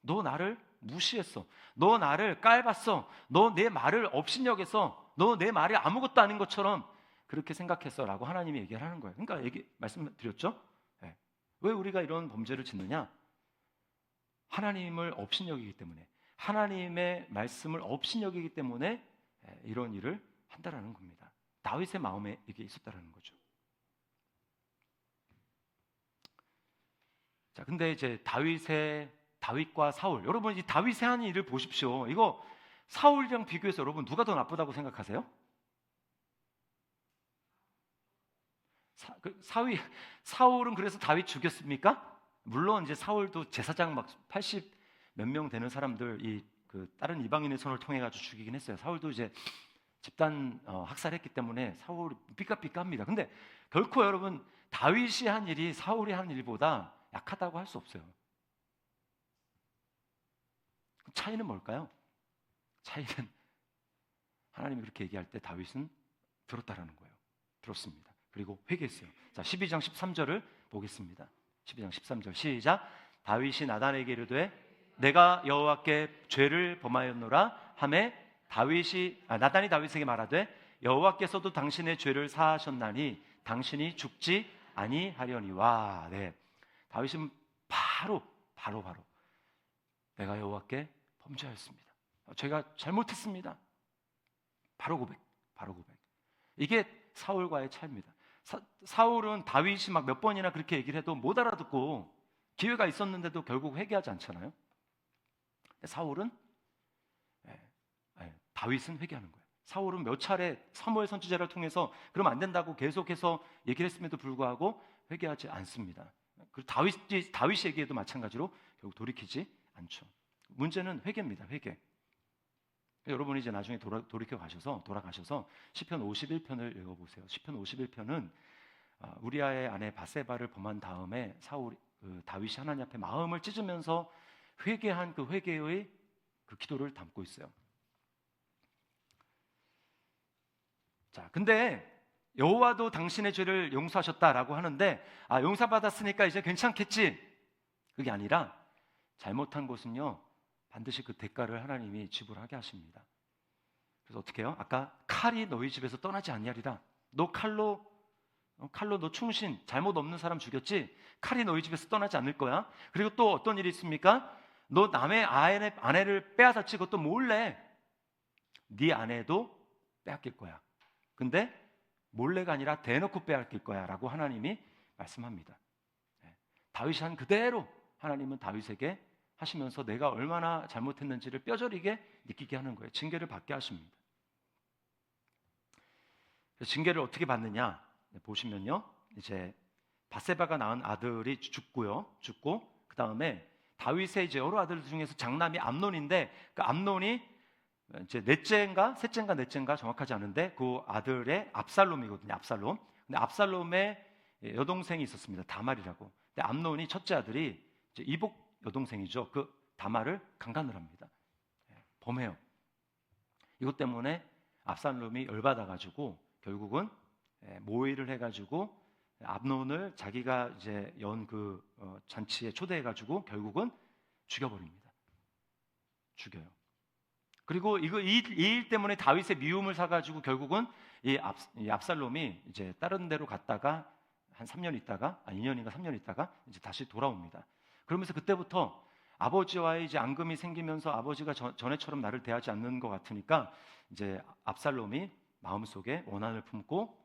[SPEAKER 1] 너 나를 무시했어. 너 나를 깔봤어. 너 내 말을 업신여겨서 너 내 말이 아무것도 아닌 것처럼 그렇게 생각했어 라고 하나님이 얘기를 하는 거예요. 그러니까 말씀드렸죠? 왜 우리가 이런 범죄를 짓느냐? 하나님을 업신여기기 때문에 하나님의 말씀을 업신여기기 때문에 이런 일을 한다라는 겁니다. 다윗의 마음에 이게 있었다라는 거죠. 자, 근데 이제 다윗과 사울, 여러분 이 다윗의 한 일을 보십시오. 이거 사울이랑 비교해서 여러분 누가 더 나쁘다고 생각하세요? 사울은 그래서 다윗 죽였습니까? 물론 이제 사울도 제사장 막 80 몇 명 되는 사람들 다른 이방인의 손을 통해 가지고 죽이긴 했어요. 사울도 이제 집단 학살했기 때문에 사울이 삐까삐까합니다. 근데 결코 여러분 다윗이 한 일이 사울이 한 일보다 약하다고 할 수 없어요. 차이는 뭘까요? 차이는 하나님이 그렇게 얘기할 때 다윗은 들었다라는 거예요. 들었습니다. 그리고 회개했어요. 자, 12장 13절을 보겠습니다. 12장 13절 시작. 다윗이 나단에게 이르되 내가 여호와께 죄를 범하였노라 하매 나단이 다윗에게 말하되 여호와께서도 당신의 죄를 사하셨나니 당신이 죽지 아니하려니와. 다윗은 바로 바로 내가 여호와께 범죄하였습니다. 제가 잘못했습니다. 바로 고백. 이게 사울과의 차이입니다. 사울은 다윗이 막 몇 번이나 그렇게 얘기를 해도 못 알아듣고 기회가 있었는데도 결국 회개하지 않잖아요. 사울은 다윗은 회개하는 거예요. 사울은 몇 차례 사무엘 선지자를 통해서 그러면 안 된다고 계속해서 얘기를 했음에도 불구하고 회개하지 않습니다. 그리고 다윗에게도 마찬가지로 결국 돌이키지 않죠. 문제는 회개입니다. 회개. 여러분이 이제 나중에 돌아가셔서 시편 51편을 읽어보세요. 시편 51편은 우리아의 아내 바세바를 범한 다음에 다윗이 하나님 앞에 마음을 찢으면서 회개한 그 회개의 그 기도를 담고 있어요. 자, 근데 여호와도 당신의 죄를 용서하셨다라고 하는데 용서받았으니까 이제 괜찮겠지. 그게 아니라 잘못한 것은요 반드시 그 대가를 하나님이 지불하게 하십니다. 그래서 어떻게 해요? 아까 칼이 너희 집에서 떠나지 아니하리라. 너 칼로 너 충신 잘못 없는 사람 죽였지? 칼이 너희 집에서 떠나지 않을 거야. 그리고 또 어떤 일이 있습니까? 너 남의 아내를 빼앗았지. 그것도 몰래 네 아내도 빼앗길 거야. 근데 몰래가 아니라 대놓고 빼앗길 거야 라고 하나님이 말씀합니다. 다윗이 한 그대로 하나님은 다윗에게 하시면서 내가 얼마나 잘못했는지를 뼈저리게 느끼게 하는 거예요. 징계를 받게 하십니다. 징계를 어떻게 받느냐 보시면요, 이제 바세바가 낳은 아들이 죽고 그 다음에 다윗의 이제 여러 아들 중에서 장남이 암논인데 그 암논이 이제 넷째인가 정확하지 않은데 그 아들의 압살롬이거든요. 압살롬. 근데 압살롬의 여동생이 있었습니다. 다말이라고. 근데 암논이 첫째 아들이 이제 이복 여동생이죠. 그 다말을 강간을 합니다. 범해요. 이것 때문에 압살롬이 열받아가지고 결국은 모의를 해가지고 암논을 자기가 이제 연 그 잔치에 초대해가지고 결국은 죽여버립니다. 죽여요. 그리고 이 일 때문에 다윗의 미움을 사가지고 결국은 이 압살롬이 이제 다른 데로 갔다가 한 3년 있다가 2년인가 3년 있다가 이제 다시 돌아옵니다. 그러면서 그때부터 아버지와의 이제 앙금이 생기면서 아버지가 전에처럼 나를 대하지 않는 것 같으니까 이제 압살롬이 마음속에 원한을 품고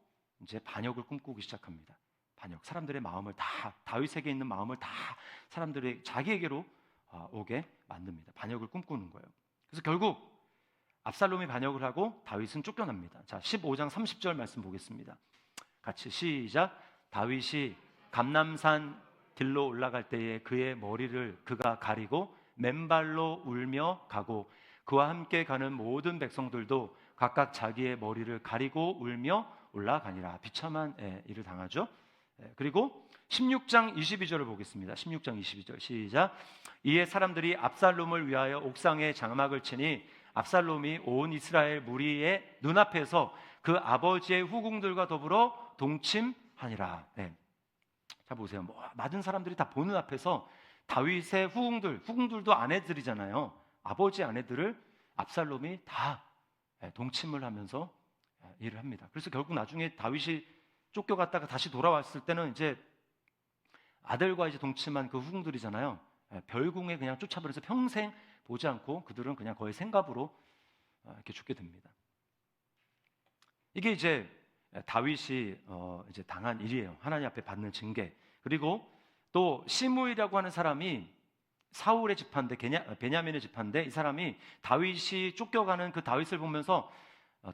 [SPEAKER 1] 이제 반역을 꿈꾸기 시작합니다. 반역. 사람들의 마음을 다 다윗에게 있는 마음을 다 사람들이 자기에게로 오게 만듭니다. 반역을 꿈꾸는 거예요. 그래서 결국 압살롬이 반역을 하고 다윗은 쫓겨납니다. 자, 15장 30절 말씀 보겠습니다. 같이 시작. 다윗이 감람산 길로 올라갈 때에 그의 머리를 그가 가리고 맨발로 울며 가고 그와 함께 가는 모든 백성들도 각각 자기의 머리를 가리고 울며 올라가니라. 비참한 일을 당하죠. 그리고 16장 22절을 보겠습니다. 16장 22절 시작. 이에 사람들이 압살롬을 위하여 옥상에 장막을 치니 압살롬이 온 이스라엘 무리의 눈앞에서 그 아버지의 후궁들과 더불어 동침하니라. 자 보세요. 맞은 사람들이 다 보는 앞에서 다윗의 후궁들도 아내들이잖아요. 아버지 아내들을 압살롬이 다 동침을 하면서 일을 합니다. 그래서 결국 나중에 다윗이 쫓겨갔다가 다시 돌아왔을 때는 이제 아들과 이제 동침한 그 후궁들이잖아요. 별궁에 그냥 쫓아버려서 평생 보지 않고 그들은 그냥 거의 생갑으로 이렇게 죽게 됩니다. 이게 이제 다윗이 이제 당한 일이에요. 하나님 앞에 받는 징계. 그리고 또 시므이라고 하는 사람이 사울의 집안데 베냐민의 집안데 이 사람이 다윗이 쫓겨가는 그 다윗을 보면서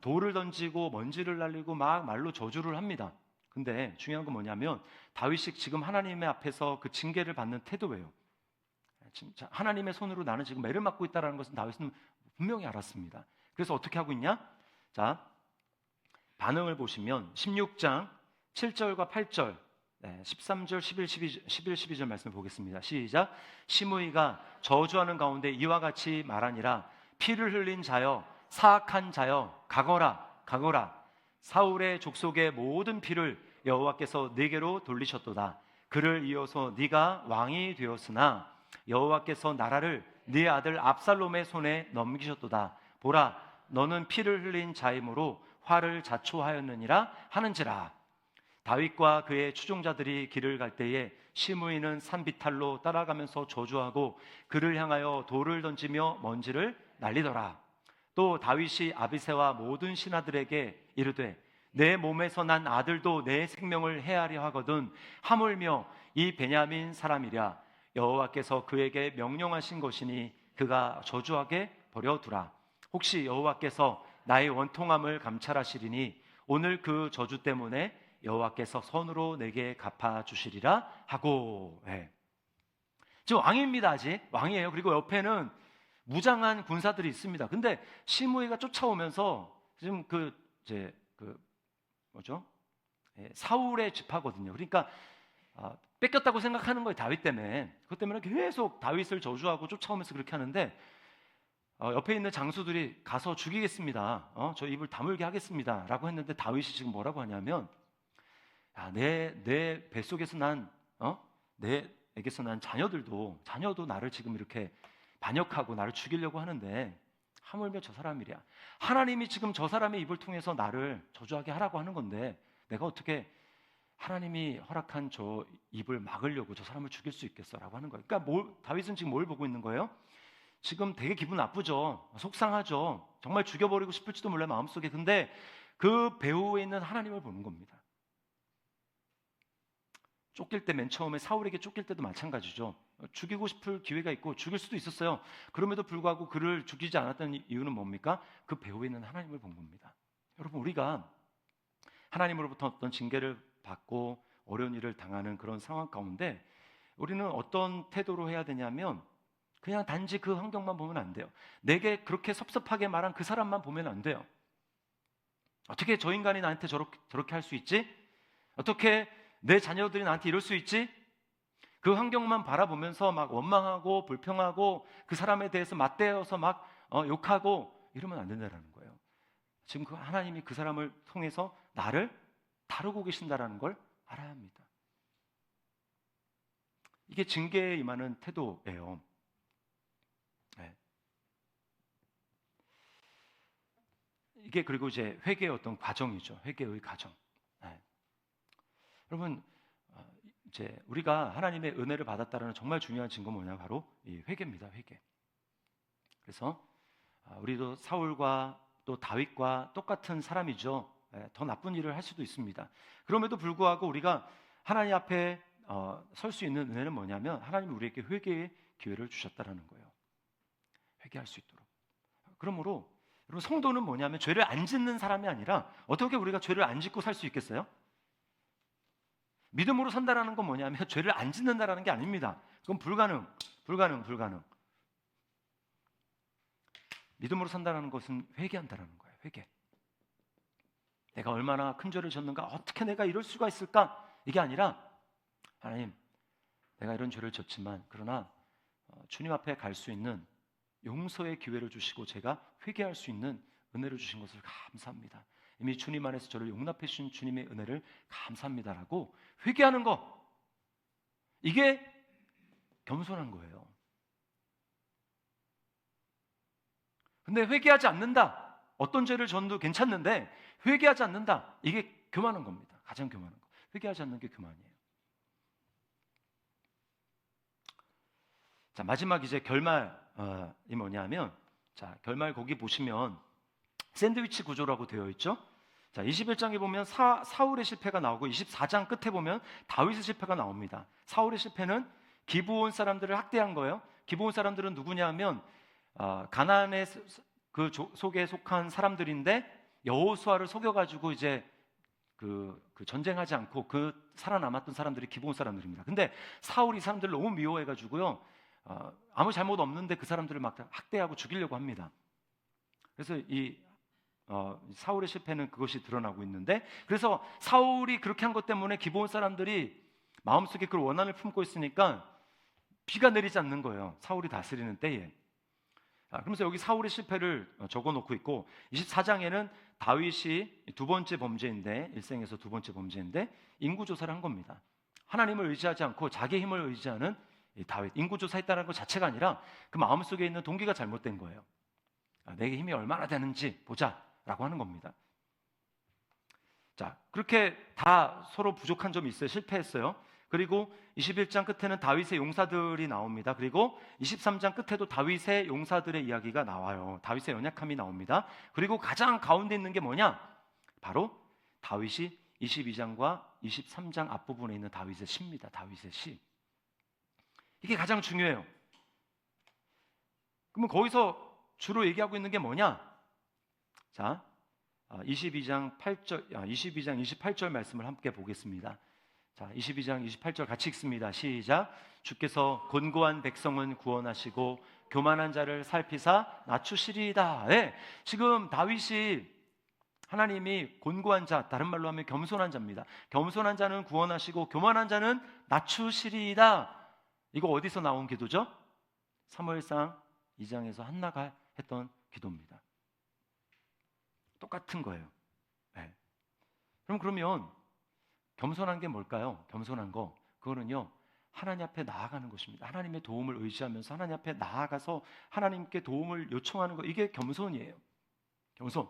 [SPEAKER 1] 돌을 던지고 먼지를 날리고 막 말로 저주를 합니다. 근데 중요한 건 뭐냐면 다윗이 지금 하나님의 앞에서 그 징계를 받는 태도예요. 진짜 하나님의 손으로 나는 지금 매를 맞고 있다는 것은 다윗은 분명히 알았습니다. 그래서 어떻게 하고 있냐? 자, 반응을 보시면 16장 7절과 8절 13절 11, 12절 말씀을 보겠습니다. 시작. 시므이가 저주하는 가운데 이와 같이 말하니라. 피를 흘린 자여 사악한 자여 가거라. 사울의 족속의 모든 피를 여호와께서 네게로 돌리셨도다. 그를 이어서 네가 왕이 되었으나 여호와께서 나라를 네 아들 압살롬의 손에 넘기셨도다. 보라, 너는 피를 흘린 자이므로 화를 자초하였느니라 하는지라. 다윗과 그의 추종자들이 길을 갈 때에 시므이는 산비탈로 따라가면서 저주하고 그를 향하여 돌을 던지며 먼지를 날리더라. 또 다윗이 아비새와 모든 신하들에게 이르되 내 몸에서 난 아들도 내 생명을 해하려 하거든 하물며 이 베냐민 사람이랴 여호와께서 그에게 명령하신 것이니 그가 저주하게 버려두라. 혹시 여호와께서 나의 원통함을 감찰하시리니 오늘 그 저주 때문에 여호와께서 선으로 내게 갚아주시리라 하고. 지금 왕입니다. 아직 왕이에요. 그리고 옆에는 무장한 군사들이 있습니다. 근데 시므이가 쫓아오면서 지금 뭐죠? 사울의 집하거든요. 그러니까 뺏겼다고 생각하는 거예요. 다윗 때문에. 그것 때문에 계속 다윗을 저주하고 쫓아오면서 그렇게 하는데 옆에 있는 장수들이 가서 죽이겠습니다. 저 입을 다물게 하겠습니다. 라고 했는데 다윗이 지금 뭐라고 하냐면 내 뱃속에서 내에게서 난 자녀도 나를 지금 이렇게 반역하고 나를 죽이려고 하는데 하물며 저 사람이랴. 하나님이 지금 저 사람의 입을 통해서 나를 저주하게 하라고 하는 건데 내가 어떻게 하나님이 허락한 저 입을 막으려고 저 사람을 죽일 수 있겠어? 라고 하는 거예요. 그러니까 다윗은 지금 뭘 보고 있는 거예요? 지금 되게 기분 나쁘죠. 속상하죠. 정말 죽여버리고 싶을지도 몰라요, 마음속에. 근데 그 배후에 있는 하나님을 보는 겁니다. 쫓길 때 맨 처음에 사울에게 쫓길 때도 마찬가지죠. 죽이고 싶을 기회가 있고 죽일 수도 있었어요. 그럼에도 불구하고 그를 죽이지 않았던 이유는 뭡니까? 그 배후에 있는 하나님을 본 겁니다. 여러분, 우리가 하나님으로부터 어떤 징계를 받고 어려운 일을 당하는 그런 상황 가운데 우리는 어떤 태도로 해야 되냐면 그냥 단지 그 환경만 보면 안 돼요. 내게 그렇게 섭섭하게 말한 그 사람만 보면 안 돼요. 어떻게 저 인간이 나한테 저렇게 할 수 있지? 어떻게 내 자녀들이 나한테 이럴 수 있지? 그 환경만 바라보면서 막 원망하고 불평하고 그 사람에 대해서 맞대어서 막 욕하고 이러면 안 된다는 거예요. 지금 그 하나님이 그 사람을 통해서 나를 다루고 계신다는 걸 알아야 합니다. 이게 징계에 임하는 태도예요. 이게 그리고 이제 회개의 어떤 과정이죠. 회개의 과정. 여러분, 이제 우리가 하나님의 은혜를 받았다는 정말 중요한 증거는 뭐냐? 바로 이 회개입니다. 회개. 그래서 우리도 사울과 또 다윗과 똑같은 사람이죠. 더 나쁜 일을 할 수도 있습니다. 그럼에도 불구하고 우리가 하나님 앞에 설 수 있는 은혜는 뭐냐면 하나님이 우리에게 회개의 기회를 주셨다라는 거예요. 회개할 수 있도록. 그러므로 여러분, 성도는 뭐냐면 죄를 안 짓는 사람이 아니라 어떻게 우리가 죄를 안 짓고 살 수 있겠어요? 믿음으로 산다라는 건 뭐냐면 죄를 안 짓는다라는 게 아닙니다. 그건 불가능. 믿음으로 산다라는 것은 회개한다라는 거예요. 회개. 내가 얼마나 큰 죄를 졌는가? 어떻게 내가 이럴 수가 있을까? 이게 아니라 하나님, 내가 이런 죄를 졌지만 그러나 주님 앞에 갈 수 있는 용서의 기회를 주시고 제가 회개할 수 있는 은혜를 주신 것을 감사합니다. 이미 주님 안에서 저를 용납해 주신 주님의 은혜를 감사합니다라고 회개하는 거, 이게 겸손한 거예요. 근데 회개하지 않는다, 어떤 죄를 져도 괜찮는데 회개하지 않는다, 이게 교만한 겁니다. 가장 교만한 거. 회개하지 않는 게 교만이에요. 자, 마지막 이제 결말이 뭐냐면, 자, 결말 거기 보시면 샌드위치 구조라고 되어 있죠. 자, 21장에 보면 사울의 실패가 나오고 24장 끝에 보면 다윗의 실패가 나옵니다. 사울의 실패는 기브온 사람들을 학대한 거예요. 기브온 사람들은 누구냐 하면 가나안의 그 속에 속한 사람들인데 여호수아를 속여가지고 이제 그 전쟁하지 않고 그 살아남았던 사람들이 기브온 사람들입니다. 근데 사울이 이 사람들을 너무 미워해가지고요, 아무 잘못 없는데 그 사람들을 막 학대하고 죽이려고 합니다. 그래서 이 사울의 실패는 그것이 드러나고 있는데, 그래서 사울이 그렇게 한 것 때문에 기브온 사람들이 마음속에 그 원한을 품고 있으니까 비가 내리지 않는 거예요. 사울이 다스리는 때에. 그러면서 여기 사울의 실패를 적어놓고 있고, 24장에는 다윗이 두 번째 범죄인데, 일생에서 두 번째 범죄인데 인구조사를 한 겁니다. 하나님을 의지하지 않고 자기 힘을 의지하는 다윗, 인구조사했다는 것 자체가 아니라 그 마음속에 있는 동기가 잘못된 거예요. 내게 힘이 얼마나 되는지 보자 라고 하는 겁니다. 자, 그렇게 다 서로 부족한 점이 있어요. 실패했어요. 그리고 21장 끝에는 다윗의 용사들이 나옵니다. 그리고 23장 끝에도 다윗의 용사들의 이야기가 나와요. 다윗의 연약함이 나옵니다. 그리고 가장 가운데 있는 게 뭐냐? 바로 다윗이 22장과 23장 앞부분에 있는 다윗의 시입니다. 다윗의 시. 이게 가장 중요해요. 그러면 거기서 주로 얘기하고 있는 게 뭐냐? 자, 22장 28절 말씀을 함께 보겠습니다. 자, 22장 28절 같이 읽습니다. 시작. 주께서 곤고한 백성은 구원하시고 교만한 자를 살피사 낮추시리이다. 네, 지금 다윗이 하나님이 곤고한 자, 다른 말로 하면 겸손한 자입니다. 겸손한 자는 구원하시고 교만한 자는 낮추시리이다. 이거 어디서 나온 기도죠? 사무엘상 2장에서 한나가 했던 기도입니다. 똑같은 거예요. 네. 그러면 겸손한 게 뭘까요? 겸손한 거, 그거는요, 하나님 앞에 나아가는 것입니다. 하나님의 도움을 의지하면서 하나님 앞에 나아가서 하나님께 도움을 요청하는 거, 이게 겸손이에요. 겸손.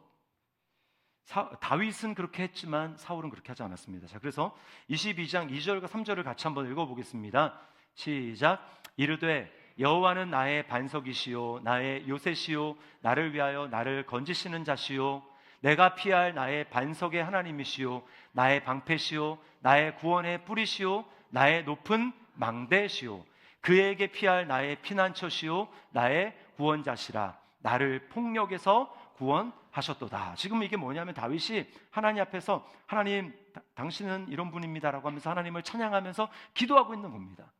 [SPEAKER 1] 다윗은 그렇게 했지만 사울은 그렇게 하지 않았습니다. 자, 그래서 22장 2절과 3절을 같이 한번 읽어보겠습니다. 시작. 이르되 여호와는 나의 반석이시요 나의 요새시요 나를 위하여 나를 건지시는 자시요 내가 피할 나의 반석의 하나님이시요 나의 방패시요 나의 구원의 뿌리시요 나의 높은 망대시요 그에게 피할 나의 피난처시요 나의 구원자시라. 나를 폭력에서 구원하셨도다. 지금 이게 뭐냐면 다윗이 하나님 앞에서 하나님 당신은 이런 분입니다라고 하면서 하나님을 찬양하면서 기도하고 있는 겁니다.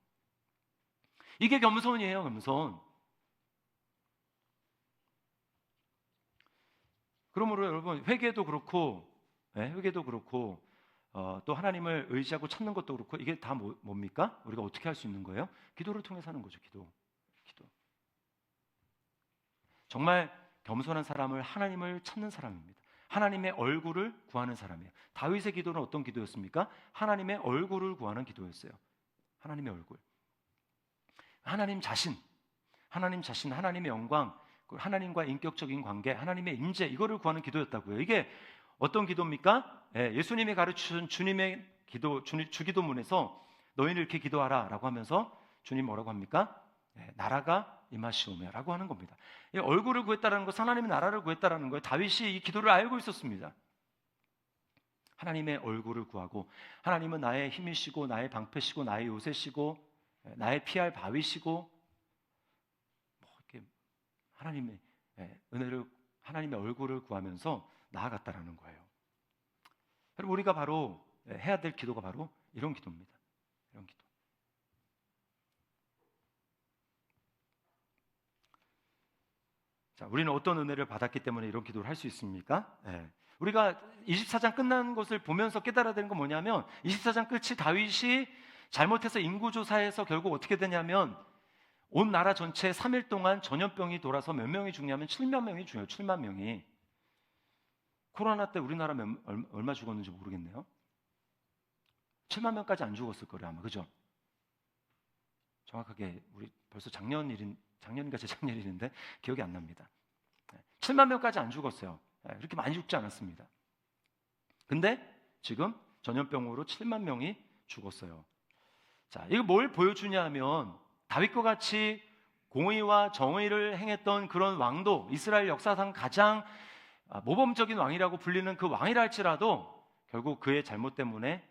[SPEAKER 1] 이게 겸손이에요. 겸손. 그러므로 여러분 회개도 그렇고 또 하나님을 의지하고 찾는 것도 그렇고 이게 다 뭡니까? 우리가 어떻게 할 수 있는 거예요? 기도를 통해서 하는 거죠. 기도. 정말 겸손한 사람을 하나님을 찾는 사람입니다. 하나님의 얼굴을 구하는 사람이에요. 다윗의 기도는 어떤 기도였습니까? 하나님의 얼굴을 구하는 기도였어요. 하나님의 얼굴. 하나님 자신, 하나님의 영광, 하나님과 인격적인 관계, 하나님의 임재, 이거를 구하는 기도였다고요. 이게 어떤 기도입니까? 예수님이 가르치신 주님의 기도, 주기도문에서 너희는 이렇게 기도하라 라고 하면서 주님 뭐라고 합니까? 나라가 임하시오며 라고 하는 겁니다. 얼굴을 구했다는 것은 하나님의 나라를 구했다는 거예요. 다윗이 이 기도를 알고 있었습니다. 하나님의 얼굴을 구하고, 하나님은 나의 힘이시고 나의 방패시고 나의 요새시고 나의 피할 바위시고, 이렇게 하나님의 은혜를, 하나님의 얼굴을 구하면서 나아갔다라는 거예요. 여러분, 우리가 바로 해야 될 기도가 바로 이런 기도입니다. 이런 기도. 자, 우리는 어떤 은혜를 받았기 때문에 이런 기도를 할 수 있습니까? 우리가 24장 끝난 것을 보면서 깨달아야 되는 건 뭐냐면, 24장 끝이 다윗이 잘못해서 인구조사에서 결국 어떻게 되냐면 온 나라 전체 3일 동안 전염병이 돌아서 몇 명이 죽냐면 7만 명이 죽어요. 7만 명이. 코로나 때 우리나라 얼마 죽었는지 모르겠네요. 7만 명까지 안 죽었을 거예요 아마. 그죠? 정확하게 우리 벌써 작년인가 재작년인데 기억이 안 납니다. 7만 명까지 안 죽었어요. 그렇게 많이 죽지 않았습니다. 근데 지금 전염병으로 7만 명이 죽었어요. 자, 이거 뭘 보여주냐 하면 다윗과 같이 공의와 정의를 행했던 그런 왕도, 이스라엘 역사상 가장 모범적인 왕이라고 불리는 그 왕이라 할지라도 결국 그의 잘못 때문에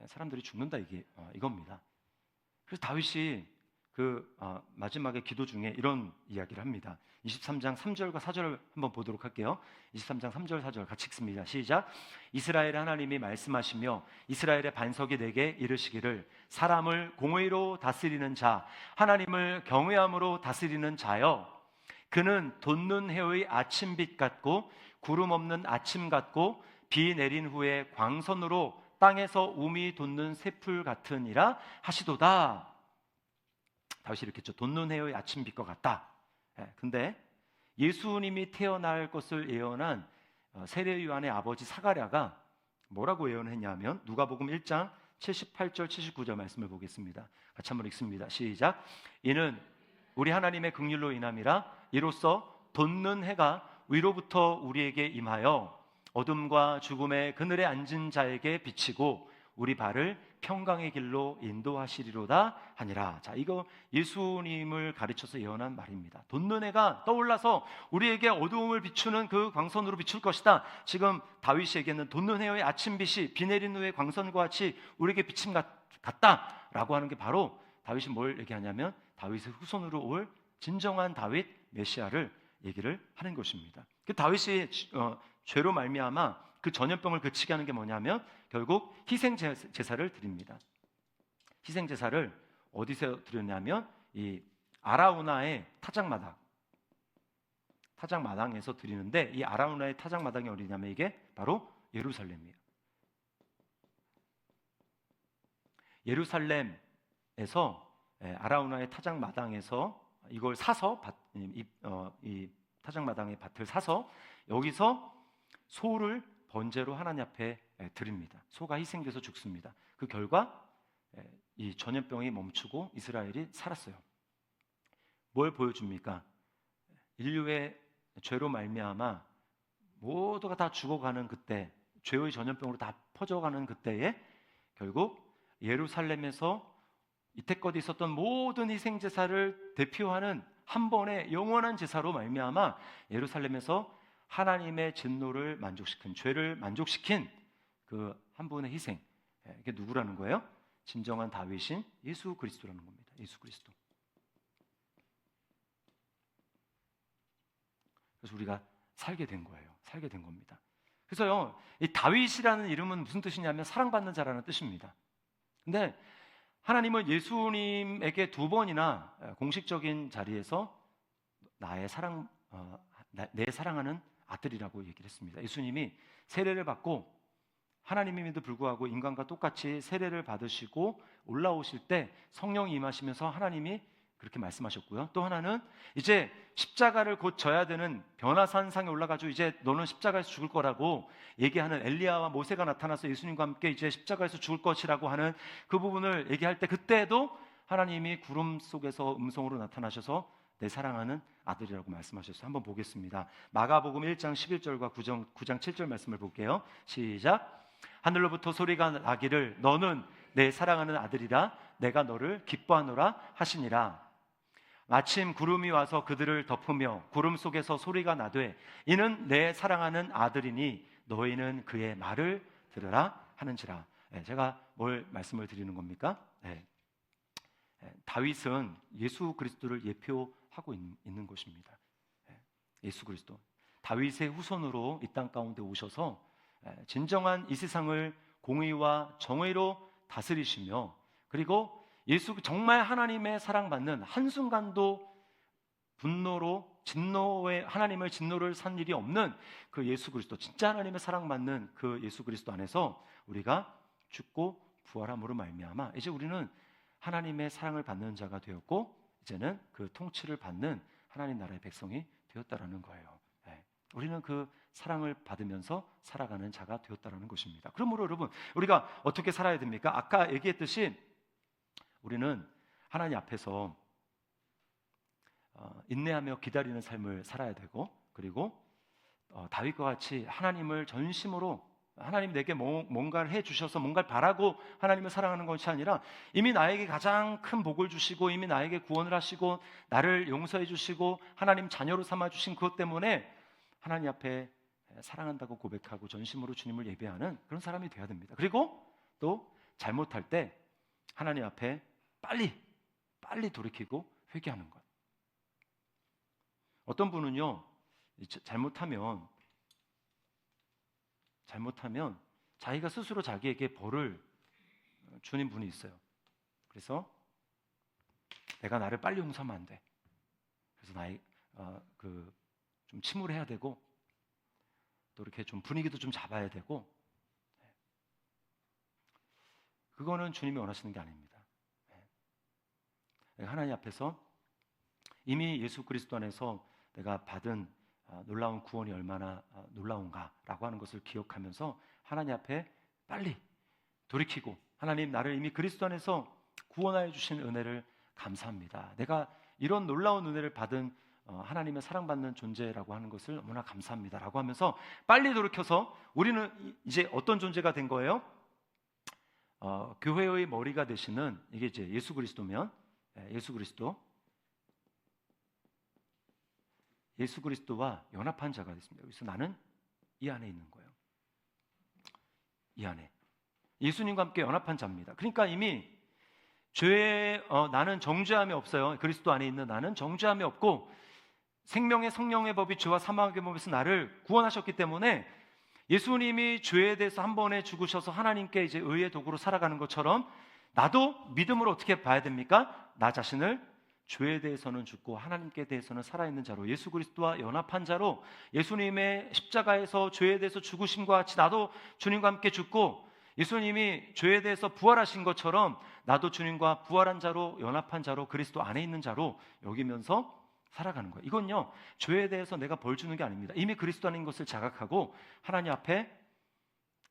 [SPEAKER 1] 사람들이 죽는다, 이겁니다. 그래서 다윗이 마지막에 기도 중에 이런 이야기를 합니다. 23장 3절과 4절을 한번 보도록 할게요. 23장 3절 4절 같이 읽습니다. 시작. 이스라엘의 하나님이 말씀하시며 이스라엘의 반석이 내게 이르시기를 사람을 공의로 다스리는 자, 하나님을 경외함으로 다스리는 자여, 그는 돋는 해의 아침빛 같고 구름 없는 아침 같고 비 내린 후에 광선으로 땅에서 우미 돋는 새풀 같으니라 하시도다. 다윗이 이렇게 했죠. 돋는 해의 아침빛과 같다. 근데 예수님이 태어날 것을 예언한 세례 요한의 아버지 사가랴가 뭐라고 예언했냐면 누가복음 1장 78절 79절 말씀을 보겠습니다. 같이 한번 읽습니다. 시작. 이는 우리 하나님의 긍휼로 인함이라. 이로써 돋는 해가 위로부터 우리에게 임하여 어둠과 죽음의 그늘에 앉은 자에게 비치고 우리 발을 평강의 길로 인도하시리로다 하니라. 자, 이거 예수님을 가르쳐서 예언한 말입니다. 돋는 해가 떠올라서 우리에게 어두움을 비추는 그 광선으로 비출 것이다. 지금 다윗에게는 돋는 해의 아침빛이 비 내린 후의 광선과 같이 우리에게 비침 같다라고 하는 게 바로 다윗이 뭘 얘기하냐면 다윗의 후손으로 올 진정한 다윗 메시아를 얘기를 하는 것입니다. 그 다윗이 죄로 말미암아 그 전염병을 그치게 하는 게 뭐냐면 결국 희생 제사를 드립니다. 희생 제사를 어디서 드렸냐면 이 아라우나의 타작마당에서 드리는데, 이 아라우나의 타작마당이 어디냐면 이게 바로 예루살렘이에요. 예루살렘에서 아라우나의 타작마당에서 이걸 사서 이 타작마당의 밭을 사서 여기서 소를 번제로 하나님 앞에 드립니다. 소가 희생돼서 죽습니다. 그 결과 이 전염병이 멈추고 이스라엘이 살았어요. 뭘 보여줍니까? 인류의 죄로 말미암아 모두가 다 죽어가는 그때, 죄의 전염병으로 다 퍼져가는 그때에 결국 예루살렘에서 이때껏 있었던 모든 희생 제사를 대표하는 한 번의 영원한 제사로 말미암아 예루살렘에서 하나님의 진노를 만족시킨, 죄를 만족시킨 그 한 분의 희생, 이게 누구라는 거예요? 진정한 다윗인 예수 그리스도라는 겁니다. 예수 그리스도. 그래서 우리가 살게 된 거예요. 살게 된 겁니다. 그래서요, 이 다윗이라는 이름은 무슨 뜻이냐면 사랑받는 자라는 뜻입니다. 근데 하나님은 예수님에게 2번이나 공식적인 자리에서 내 사랑하는 아들이라고 얘기를 했습니다. 예수님이 세례를 받고 하나님임에도 불구하고 인간과 똑같이 세례를 받으시고 올라오실 때 성령이 임하시면서 하나님이 그렇게 말씀하셨고요. 또 하나는 이제 십자가를 곧 져야 되는 변화산상에 올라가지고 이제 너는 십자가에서 죽을 거라고 얘기하는 엘리야와 모세가 나타나서 예수님과 함께 이제 십자가에서 죽을 것이라고 하는 그 부분을 얘기할 때, 그때도 하나님이 구름 속에서 음성으로 나타나셔서 내 사랑하는 아들이라고 말씀하셨어요. 한번 보겠습니다. 마가복음 1장 11절과 9장 7절 말씀을 볼게요. 시작. 하늘로부터 소리가 나기를 너는 내 사랑하는 아들이라 내가 너를 기뻐하노라 하시니라. 마침 구름이 와서 그들을 덮으며 구름 속에서 소리가 나되 이는 내 사랑하는 아들이니 너희는 그의 말을 들으라 하는지라. 제가 뭘 말씀을 드리는 겁니까? 다윗은 예수 그리스도를 예표하고 있는 것입니다. 예수 그리스도, 다윗의 후손으로 이 땅 가운데 오셔서 진정한 이 세상을 공의와 정의로 다스리시며, 그리고 정말 하나님의 사랑받는, 한순간도 하나님의 진노를 산 일이 없는 그 예수 그리스도, 진짜 하나님의 사랑받는 그 예수 그리스도 안에서 우리가 죽고 부활함으로 말미암아 이제 우리는 하나님의 사랑을 받는 자가 되었고 이제는 그 통치를 받는 하나님 나라의 백성이 되었다라는 거예요. 우리는 그 사랑을 받으면서 살아가는 자가 되었다라는 것입니다. 그러므로 여러분, 우리가 어떻게 살아야 됩니까? 아까 얘기했듯이 우리는 하나님 앞에서 인내하며 기다리는 삶을 살아야 되고, 그리고 다윗과 같이 하나님을 전심으로, 하나님 내게 뭔가를 해주셔서 뭔가를 바라고 하나님을 사랑하는 것이 아니라 이미 나에게 가장 큰 복을 주시고 이미 나에게 구원을 하시고 나를 용서해 주시고 하나님 자녀로 삼아주신 그것 때문에 하나님 앞에 사랑한다고 고백하고 전심으로 주님을 예배하는 그런 사람이 되어야 됩니다. 그리고 또 잘못할 때 하나님 앞에 빨리 돌이키고 회개하는 것. 어떤 분은요, 잘못하면 자기가 스스로 자기에게 벌을 주는 분이 있어요. 그래서 내가 나를 빨리 용서하면 안 돼. 그래서 좀 침울해야 되고 또 이렇게 좀 분위기도 좀 잡아야 되고, 그거는 주님이 원하시는 게 아닙니다. 하나님 앞에서 이미 예수 그리스도 안에서 내가 받은 놀라운 구원이 얼마나 놀라운가라고 하는 것을 기억하면서 하나님 앞에 빨리 돌이키고, 하나님 나를 이미 그리스도 안에서 구원하여 주신 은혜를 감사합니다. 내가 이런 놀라운 은혜를 받은 하나님의 사랑받는 존재라고 하는 것을 너무나 감사합니다라고 하면서 빨리 돌이켜서 우리는 이제 어떤 존재가 된 거예요? 교회의 머리가 되시는, 이게 이제 예수 그리스도면 예수 그리스도와 연합한 자가 됐습니다. 그래서 나는 이 안에 있는 거예요. 이 안에 예수님과 함께 연합한 자입니다. 그러니까 이미 죄에 나는 정죄함이 없어요. 그리스도 안에 있는 나는 정죄함이 없고 생명의 성령의 법이 죄와 사망의 법에서 나를 구원하셨기 때문에 예수님이 죄에 대해서 한 번에 죽으셔서 하나님께 이제 의의 도구로 살아가는 것처럼 나도 믿음으로 어떻게 봐야 됩니까? 나 자신을 죄에 대해서는 죽고 하나님께 대해서는 살아있는 자로, 예수 그리스도와 연합한 자로, 예수님의 십자가에서 죄에 대해서 죽으심과 같이 나도 주님과 함께 죽고 예수님이 죄에 대해서 부활하신 것처럼 나도 주님과 부활한 자로, 연합한 자로, 그리스도 안에 있는 자로 여기면서 살아가는 거예요. 이건요, 죄에 대해서 내가 벌 주는 게 아닙니다. 이미 그리스도 안인 것을 자각하고 하나님 앞에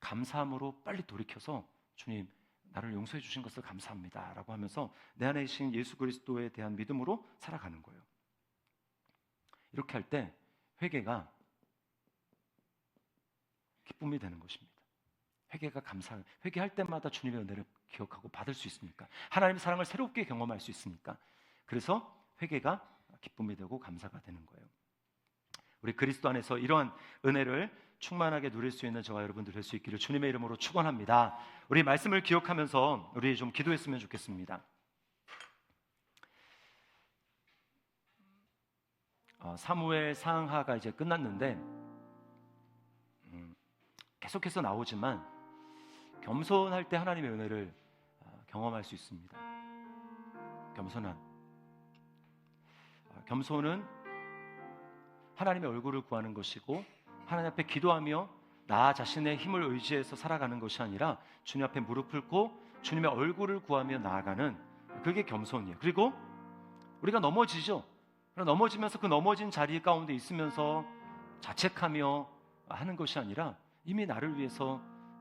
[SPEAKER 1] 감사함으로 빨리 돌이켜서 주님, 나를 용서해 주신 것을 감사합니다 라고 하면서 내 안에 계신 예수 그리스도에 대한 믿음으로 살아가는 거예요. 이렇게 할 때 회개가 기쁨이 되는 것입니다. 회개가 회개할 때마다 주님의 은혜를 기억하고 받을 수 있으니까, 하나님의 사랑을 새롭게 경험할 수 있으니까, 그래서 회개가 기쁨이 되고 감사가 되는 거예요. 우리 그리스도 안에서 이러한 은혜를 충만하게 누릴 수 있는 저와 여러분들 될 수 있기를 주님의 이름으로 축원합니다. 우리 말씀을 기억하면서 우리 좀 기도했으면 좋겠습니다. 사무엘 상하가 이제 끝났는데 계속해서 나오지만 겸손할 때 하나님의 은혜를 경험할 수 있습니다. 겸손은 하나님의 얼굴을 구하는 것이고 하나님 앞에 기도하며 나 자신의 힘을 의지해서 살아가는 것이 아니라 주님 앞에 무릎 꿇고 주님의 얼굴을 구하며 나아가는, 그게 겸손이에요. 그리고 우리가 넘어지죠. 넘어지면서 그 넘어진 자리 가운데 있으면서 자책하며 하는 것이 아니라 이미 나를 위해서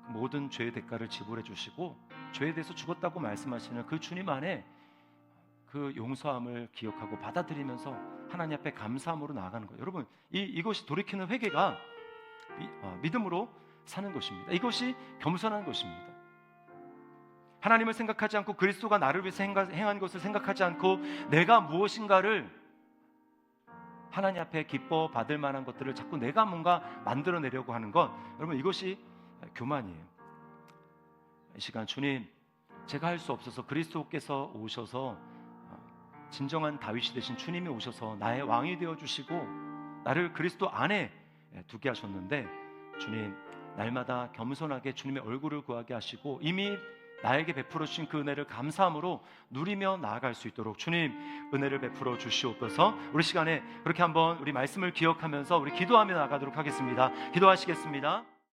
[SPEAKER 1] 모든 죄의 대가를 지불해 주시고 죄에 대해서 죽었다고 말씀하시는 그 주님 안에 그 용서함을 기억하고 받아들이면서 하나님 앞에 감사함으로 나아가는 거예요. 여러분, 이것이 돌이키는 회개가 믿음으로 사는 것입니다. 이것이 겸손한 것입니다. 하나님을 생각하지 않고 그리스도가 나를 위해서 행한 것을 생각하지 않고 내가 무엇인가를 하나님 앞에 기뻐 받을 만한 것들을 자꾸 내가 뭔가 만들어내려고 하는 것, 여러분, 이것이 교만이에요. 이 시간 주님, 제가 할 수 없어서 그리스도께서 오셔서 진정한 다윗이 되신 주님이 오셔서 나의 왕이 되어주시고 나를 그리스도 안에 두게 하셨는데, 주님, 날마다 겸손하게 주님의 얼굴을 구하게 하시고 이미 나에게 베풀어 주신 그 은혜를 감사함으로 누리며 나아갈 수 있도록 주님 은혜를 베풀어 주시옵소서. 우리 시간에 그렇게 한번 우리 말씀을 기억하면서 우리 기도하며 나가도록 하겠습니다. 기도하시겠습니다.